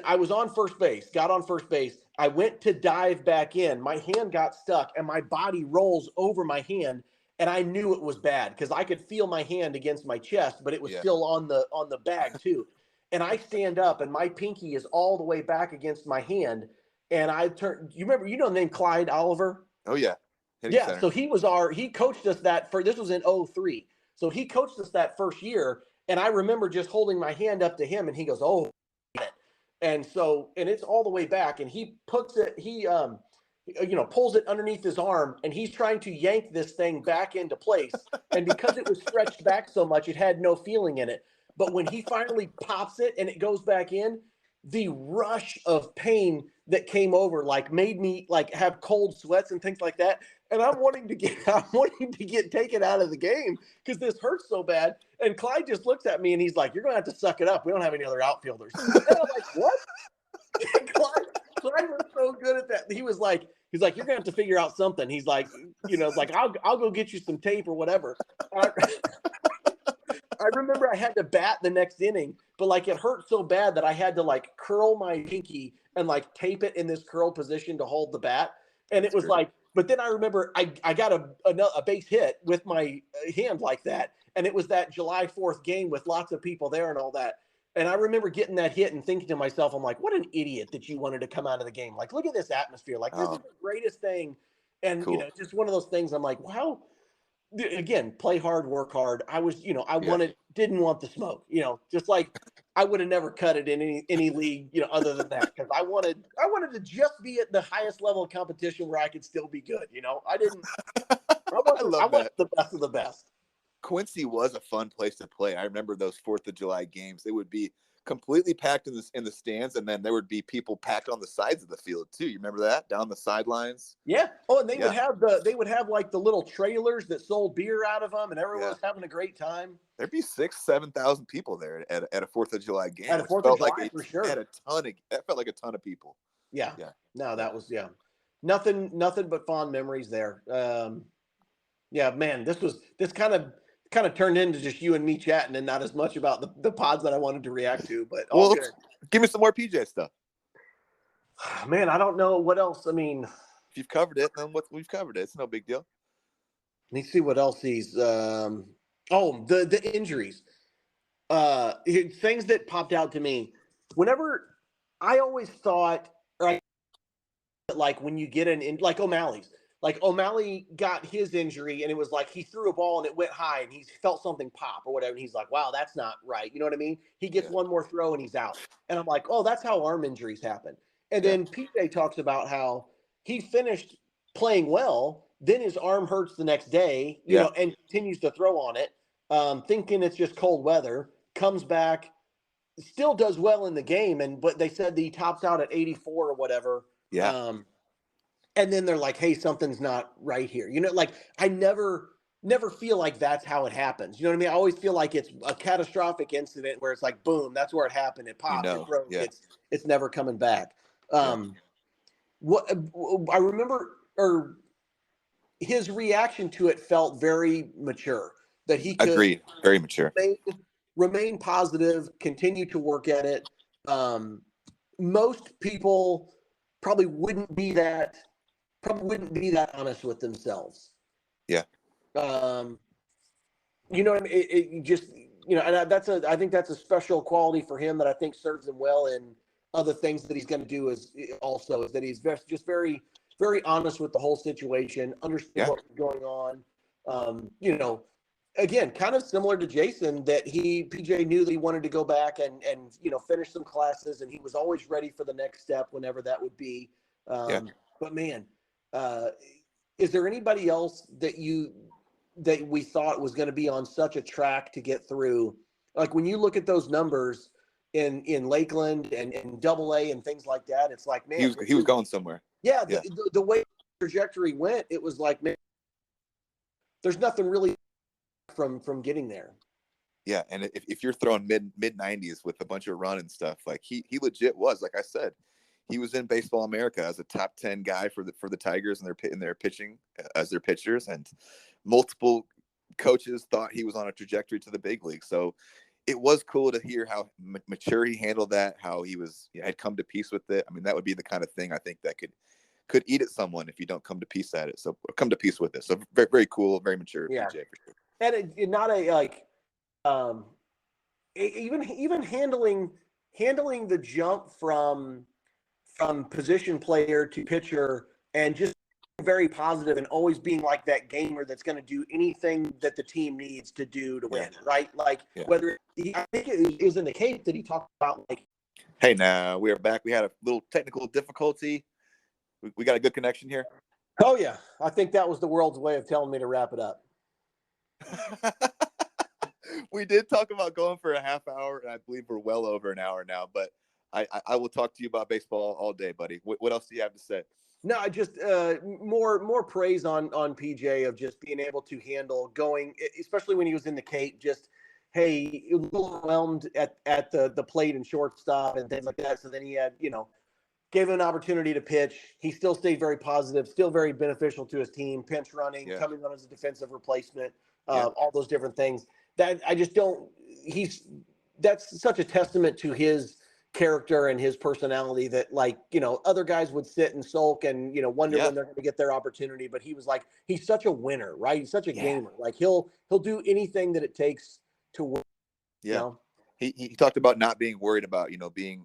I was on first base, got on first base. I went to dive back in. My hand got stuck and my body rolls over my hand. And I knew it was bad because I could feel my hand against my chest, but it was still on the bag too. And I stand up and my pinky is all the way back against my hand. And I turned, you remember the name Clyde Oliver? Oh yeah. So he coached us this was in 2003. So he coached us that first year. And I remember just holding my hand up to him and he goes, oh, and it's all the way back and he puts it, pulls it underneath his arm and he's trying to yank this thing back into place. And because it was stretched back so much, it had no feeling in it. But when he finally pops it and it goes back in, the rush of pain that came over, like made me like have cold sweats and things like that. And I'm wanting to get taken out of the game because this hurts so bad. And Clyde just looks at me and he's like, you're going to have to suck it up. We don't have any other outfielders. And I'm like, what? Clyde was so good at that. He's like, you're going to have to figure out something. He's like, like, I'll go get you some tape or whatever. I remember I had to bat the next inning, but like it hurt so bad that I had to like curl my pinky and like tape it in this curl position to hold the bat. And it was like, but then I remember I got a base hit with my hand like that. And it was that July 4th game with lots of people there and all that. And I remember getting that hit and thinking to myself, I'm like, what an idiot that you wanted to come out of the game. Like, look at this atmosphere. Like, this is the greatest thing. And, just one of those things. I'm like, wow. Again, play hard, work hard. I was, didn't want the smoke, just like I would have never cut it in any league, other than that. Cause I wanted to just be at the highest level of competition where I could still be good. I want the best of the best. Quincy was a fun place to play. I remember those 4th of July games. They would be completely packed in the stands, and then there would be people packed on the sides of the field too. You remember that down the sidelines? Yeah. Oh, and they would have like the little trailers that sold beer out of them, and everyone was having a great time. There'd be 6,000-7,000 people there at a 4th of July game. At a 4th of July, for sure. That felt like a ton of people. Yeah. No, that was nothing but fond memories there. Man, this kind of turned into just you and me chatting and not as much about the pods that I wanted to react to, but all good. Give me some more PJ stuff. Man, I don't know what else. I mean, if you've covered it, then we've covered it. It's no big deal. Let me see what else he's. The injuries. Things that popped out to me. Whenever I always thought, like when you get like O'Malley's. Like O'Malley got his injury and it was like he threw a ball and it went high and he felt something pop or whatever. And he's like, wow, that's not right. You know what I mean? He gets one more throw and he's out. And I'm like, oh, that's how arm injuries happen. And then PJ talks about how he finished playing well. Then his arm hurts the next day, you know, and continues to throw on it, thinking it's just cold weather, comes back, still does well in the game. But they said that he tops out at 84 or whatever. Yeah. And then they're like, hey, something's not right here. You know, like I never feel like that's how it happens. You know what I mean? I always feel like it's a catastrophic incident where it's like, boom, that's where it happened. It pops, it broke, it's never coming back. What I remember, or his reaction to it felt very mature, that he could agreed, very mature, remain positive, continue to work at it. Most people probably wouldn't be that honest with themselves. Yeah. You know what I mean? It just, you know, and I think that's a special quality for him that I think serves him well in other things that he's going to do is that he's just very, very honest with the whole situation, understand what's going on. You know, again, kind of similar to Jason, that PJ knew that he wanted to go back and, you know, finish some classes, and he was always ready for the next step whenever that would be. But man, is there anybody else that we thought was going to be on such a track to get through? Like when you look at those numbers in Lakeland and AA and things like that, it's like, man, he was going somewhere. Yeah. The way the trajectory went, it was like, man, there's nothing really from getting there. Yeah. And if you're throwing mid 90s with a bunch of run and stuff, like he legit was, like I said, he was in Baseball America as a top 10 guy for the Tigers and their pitching as their pitchers, and multiple coaches thought he was on a trajectory to the big league. So it was cool to hear how mature he handled that, how he had come to peace with it. I mean, that would be the kind of thing I think that could eat at someone if you don't come to peace at it. So come to peace with it. So very, very cool, very mature. Yeah. PJ for sure. And not a like, even handling the jump from position player to pitcher, and just very positive and always being like that gamer that's going to do anything that the team needs to do to win, right? Like whether I think it was in the case that he talked about, like, hey, now we are back. We had a little technical difficulty. We got a good connection here. Oh yeah, I think that was the world's way of telling me to wrap it up. We did talk about going for a half hour, and I believe we're well over an hour now, but I will talk to you about baseball all day, buddy. What else do you have to say? No, I just more praise on PJ of just being able to handle going, especially when he was in the Cape. Just, hey, a little overwhelmed at the plate and shortstop and things like that. So then he had, you know, gave him an opportunity to pitch. He still stayed very positive, still very beneficial to his team. Pinch running, coming on as a defensive replacement, all those different things. That I just don't. That's such a testament to his character and his personality that, like, you know, other guys would sit and sulk and, you know, wonder when they're going to get their opportunity. But he was like, he's such a winner, right? He's such a gamer. Like he'll do anything that it takes to win. Yeah. You know? He talked about not being worried about, you know, being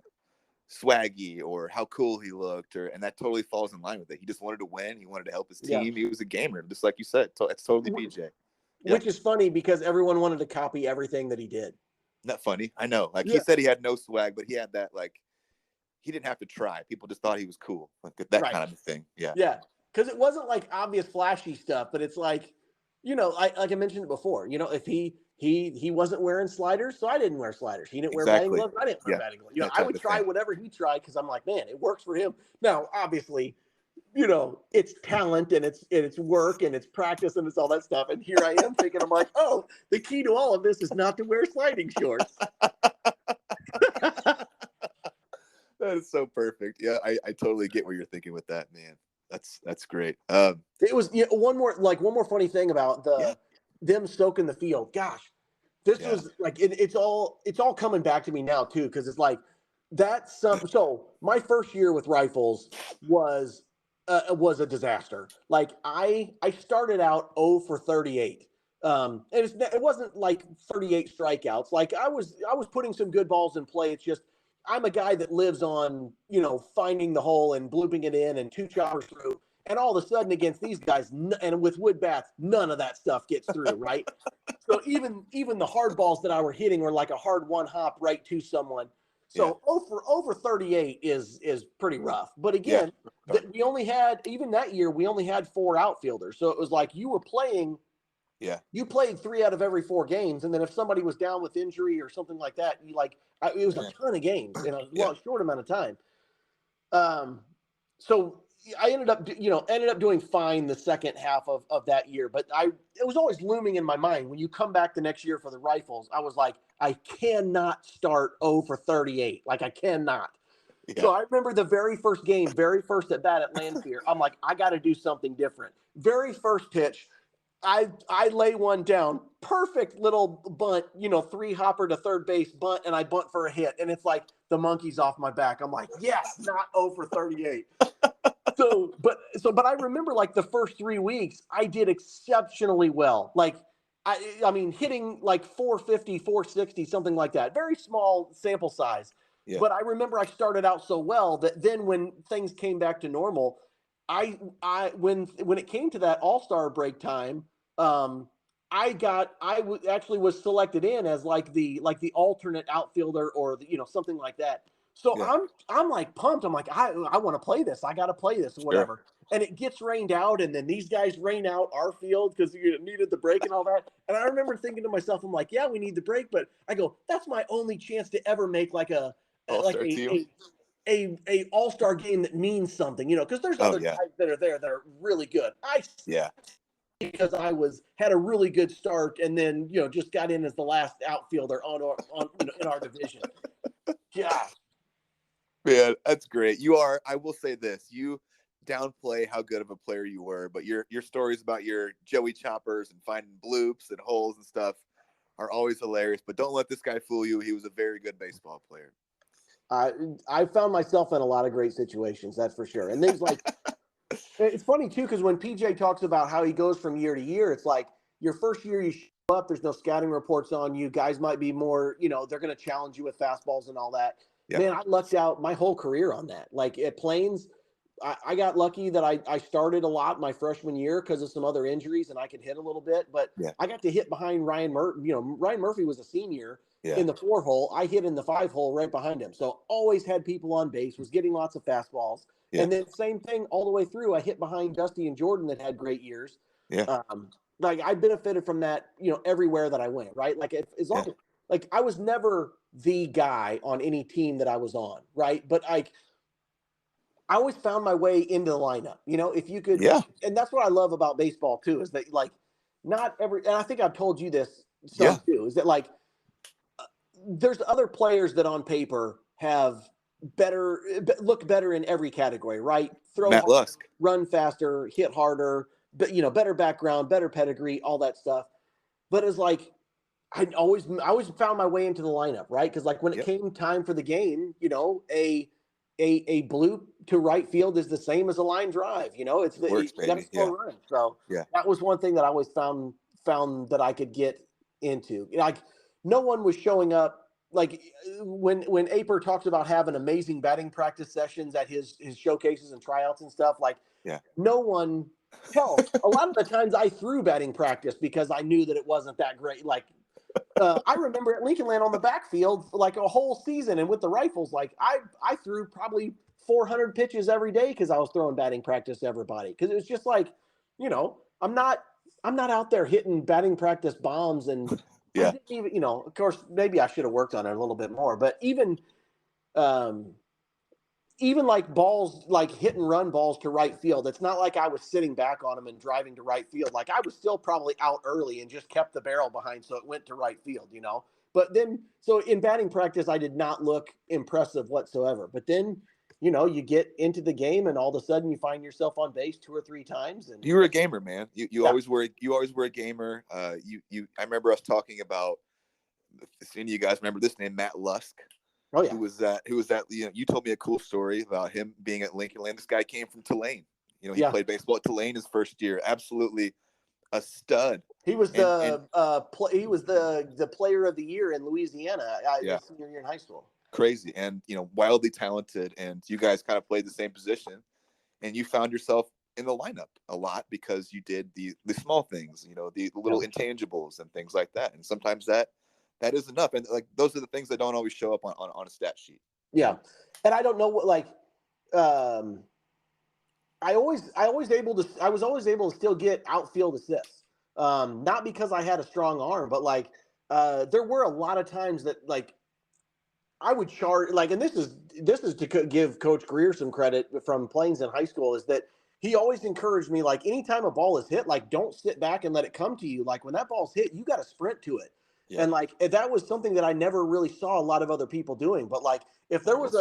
swaggy or how cool he looked, and that totally falls in line with it. He just wanted to win. He wanted to help his team. He was a gamer, just like you said. It's totally PJ. Which is funny because everyone wanted to copy everything that he did. Not funny. I know. Like he said, he had no swag, but he had that, like, he didn't have to try. People just thought he was cool. Like that kind of thing. Yeah. Yeah. Because it wasn't like obvious flashy stuff, but it's like, you know, like I mentioned it before, you know, if he wasn't wearing sliders, so I didn't wear sliders. He didn't wear batting gloves, I didn't wear batting gloves. You know, I would try whatever he tried because I'm like, man, it works for him. Now, obviously, you know, it's talent and it's work and it's practice and it's all that stuff. And here I am thinking, I'm like, oh, the key to all of this is not to wear sliding shorts. That is so perfect. Yeah, I totally get where you're thinking with that, man. That's great. It was one more funny thing about them soaking the field. Gosh, this was like it's all coming back to me now too, because it's like That's so my first year with rifles was a disaster. Like I started out 0 for 38. And it wasn't like 38 strikeouts. Like I was putting some good balls in play. It's just I'm a guy that lives on, finding the hole and blooping it in and two choppers through. And all of a sudden against these guys and with wood bats, none of that stuff gets through, right? So even the hard balls that I were hitting were like a hard one hop right to someone. So over 38 is pretty rough. But again, we only had, even that year, we only had 4 outfielders. So it was like you were playing. Yeah. You played 3 out of every 4 games. And then if somebody was down with injury or something like that, it was a ton of games in a short amount of time. So I ended up doing fine the second half of that year. But it was always looming in my mind. When you come back the next year for the Rifles, I was like, I cannot start 0 for 38. Like, I cannot. Yeah. So I remember the very first at bat at Lanphier. I'm like, I got to do something different. Very first pitch, I lay one down. Perfect little bunt, 3 hopper to third base bunt, and I bunt for a hit. And it's like the monkey's off my back. I'm like, yes, not 0 for 38. But I remember like the first 3 weeks, I did exceptionally well. Like, I mean, hitting like 450, 460, something like that. Very small sample size. Yeah. But I remember I started out so well that then when things came back to normal, when it came to that All-Star break time, actually was selected in as like the alternate outfielder or something like that. So yeah. I'm like pumped. I'm like, I want to play this. I got to play this or whatever. Sure. And it gets rained out, and then these guys rain out our field because you needed the break and all that. And I remember thinking to myself, I'm like, yeah, we need the break, but I go, that's my only chance to ever make like a all-star game that means something, because there's other guys that are there that are really good. Because I had a really good start and then just got in as the last outfielder on in our division. Yeah. Man, that's great. You are. I will say this: you downplay how good of a player you were, but your stories about your Joey choppers and finding bloops and holes and stuff are always hilarious. But don't let this guy fool you. He was a very good baseball player. I found myself in a lot of great situations, that's for sure. And things like it's funny too, because when PJ talks about how he goes from year to year, it's like your first year you show up, there's no scouting reports on you. Guys might be more, they're going to challenge you with fastballs and all that. Yep. Man, I lucked out my whole career on that. Like at Plains, I got lucky that I started a lot my freshman year because of some other injuries and I could hit a little bit. But I got to hit behind Ryan Murphy. Ryan Murphy was a senior in the 4 hole. I hit in the 5 hole right behind him. So always had people on base, was getting lots of fastballs. Yeah. And then same thing all the way through. I hit behind Dusty and Jordan that had great years. Yeah. Like I benefited from that, everywhere that I went, right? Like as long as, like I was never the guy on any team that I was on, right? But I always found my way into the lineup, if you could. Yeah. And that's what I love about baseball too, is that like not every, and I think I've told you this too, is that like there's other players that on paper have look better in every category, right? Throw Matt harder, Lusk. Run faster, hit harder, but better background, better pedigree, all that stuff. But it's like I always found my way into the lineup, right? Because like when it came time for the game, a bloop to right field is the same as a line drive. It's you got to score runs. So that was one thing that I always found that I could get into. Like no one was showing up. Like when Aper talks about having amazing batting practice sessions at his showcases and tryouts and stuff, like no one. Hell, a lot of the times I threw batting practice because I knew that it wasn't that great. Like I remember at Lincoln Land on the backfield for like a whole season, and with the Rifles, like I threw probably 400 pitches every day because I was throwing batting practice to everybody. Because it was just like, I'm not out there hitting batting practice bombs and. I didn't even, of course, maybe I should have worked on it a little bit more, but even like balls, like hit and run balls to right field, it's not like I was sitting back on them and driving to right field. Like I was still probably out early and just kept the barrel behind so it went to right field, But then, so in batting practice, I did not look impressive whatsoever. But then, you get into the game and all of a sudden you find yourself on base 2 or 3 times. And you were a gamer, man. You always were. You always were a gamer. I remember us talking about. Any of you guys remember this name, Matt Lusk? Oh yeah. Who was that? You know, you told me a cool story about him being at Lincoln Land. This guy came from Tulane. You know, he played baseball at Tulane his first year. Absolutely a stud. He was he was the player of the year in Louisiana his senior year in high school. Crazy. And, you know, wildly talented. And you guys kind of played the same position. And you found yourself in the lineup a lot because you did the small things, you know, the little intangibles and things like that. And sometimes that is enough. And like, those are the things that don't always show up on a stat sheet. Yeah. And I don't know what, like, I was always able to still get outfield assists. Not because I had a strong arm, but like, there were a lot of times that like I would charge, like, and this is to give Coach Greer some credit from Plains in high school, is that he always encouraged me, like, anytime a ball is hit, like, don't sit back and let it come to you. Like, when that ball's hit, you got to sprint to it. Yeah. And like, that was something that I never really saw a lot of other people doing. But like, if there was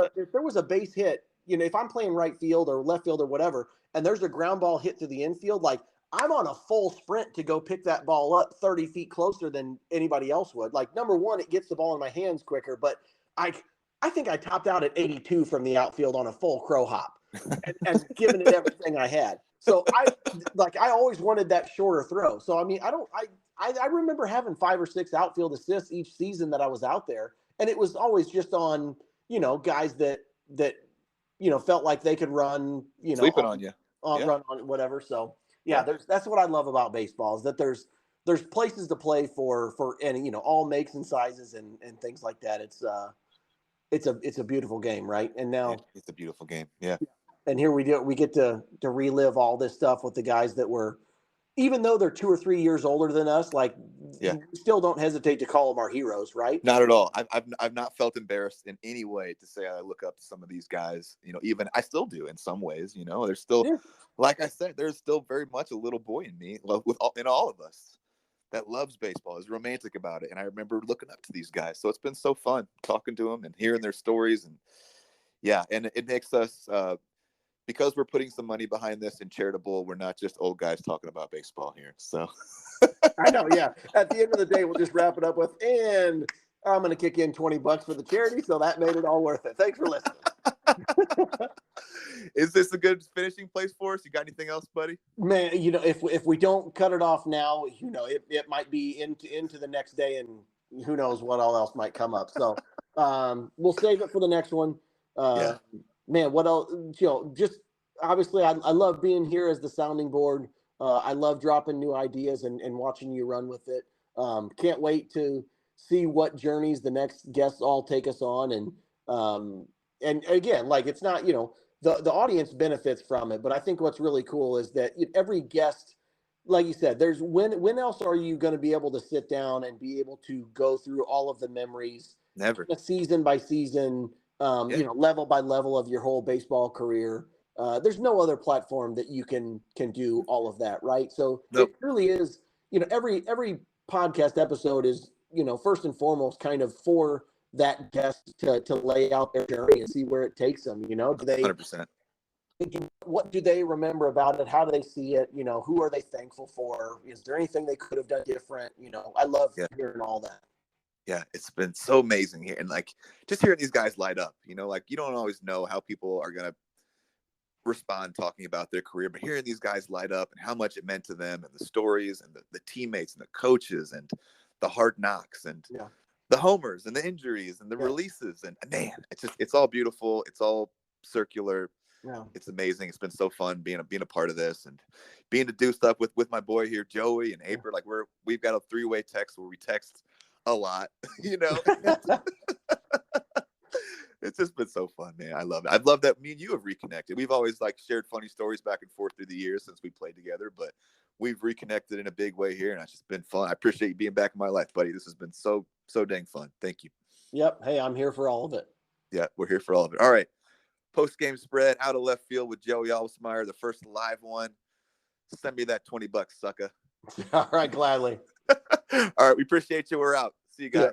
a base hit, you know, if I'm playing right field or left field or whatever, and there's a ground ball hit to the infield, like, I'm on a full sprint to go pick that ball up 30 feet closer than anybody else would. Like, number one, it gets the ball in my hands quicker, but I think I topped out at 82 from the outfield on a full crow hop and giving it everything I had. So I always wanted that shorter throw. So, I mean, I remember having 5 or 6 outfield assists each season that I was out there. And it was always just on, you know, guys that, you know, felt like they could run, you know, sleeping on you, run on whatever. So that's what I love about baseball, is that there's places to play for any, you know, all makes and sizes and things like that. It's a beautiful game, right? And now it's a beautiful game. Yeah. And here we get to relive all this stuff with the guys that were, even though they're 2 or 3 years older than us, like, we still don't hesitate to call them our heroes, right? Not at all. I've not felt embarrassed in any way to say I look up to some of these guys. You know, even I still do in some ways. You know, there's still, like I said, there's still very much a little boy in me, in all of us, that loves baseball, is romantic about it. And I remember looking up to these guys. So it's been so fun talking to them and hearing their stories. And and it makes us, because we're putting some money behind this and charitable, we're not just old guys talking about baseball here. So I know. Yeah. At the end of the day, we'll just wrap it up with, and I'm going to kick in $20 for the charity. So that made it all worth it. Thanks for listening. Is this a good finishing place for us? You got anything else, buddy? Man, you know, if we don't cut it off now, you know, it might be into the next day, and who knows what all else might come up. So we'll save it for the next one. Man, what else? You know, just obviously, I love being here as the sounding board. I love dropping new ideas and watching you run with it. Can't wait to see what journeys the next guests all take us on. And again, like, it's not, you know, the audience benefits from it, but I think what's really cool is that every guest, like you said, there's when else are you going to be able to sit down and be able to go through all of the memories, never, season by season, you know, level by level of your whole baseball career. There's no other platform that you can do all of that, right? So It really is, you know, every podcast episode is, you know, first and foremost kind of for that guest to lay out their journey and see where it takes them. You know, 100%. What do they remember about it? How do they see it? You know, who are they thankful for? Is there anything they could have done different? You know, I love hearing all that. Yeah, it's been so amazing here. And like, just hearing these guys light up, you know, like, you don't always know how people are going to respond talking about their career, but hearing these guys light up and how much it meant to them, and the stories and the teammates and the coaches and the hard knocks and the homers and the injuries and the releases. And man, it's all beautiful. It's all circular. Yeah. It's amazing. It's been so fun being a part of this and being to do stuff with my boy here, Joey and April. Like, we've got a 3-way text where we text a lot, you know. It's just been so fun, man. I love it. I love that me and you have reconnected. We've always like shared funny stories back and forth through the years since we played together, but we've reconnected in a big way here, and it's just been fun. I appreciate you being back in my life, buddy. This has been so dang fun. Thank you. Yep. Hey, I'm here for all of it. Yeah, we're here for all of it. All right. Post-game spread, out of left field with Joey Albsmeyer, the first live one. Send me that $20, sucker. All right, gladly. All right, we appreciate you. We're out. See you guys. Yeah.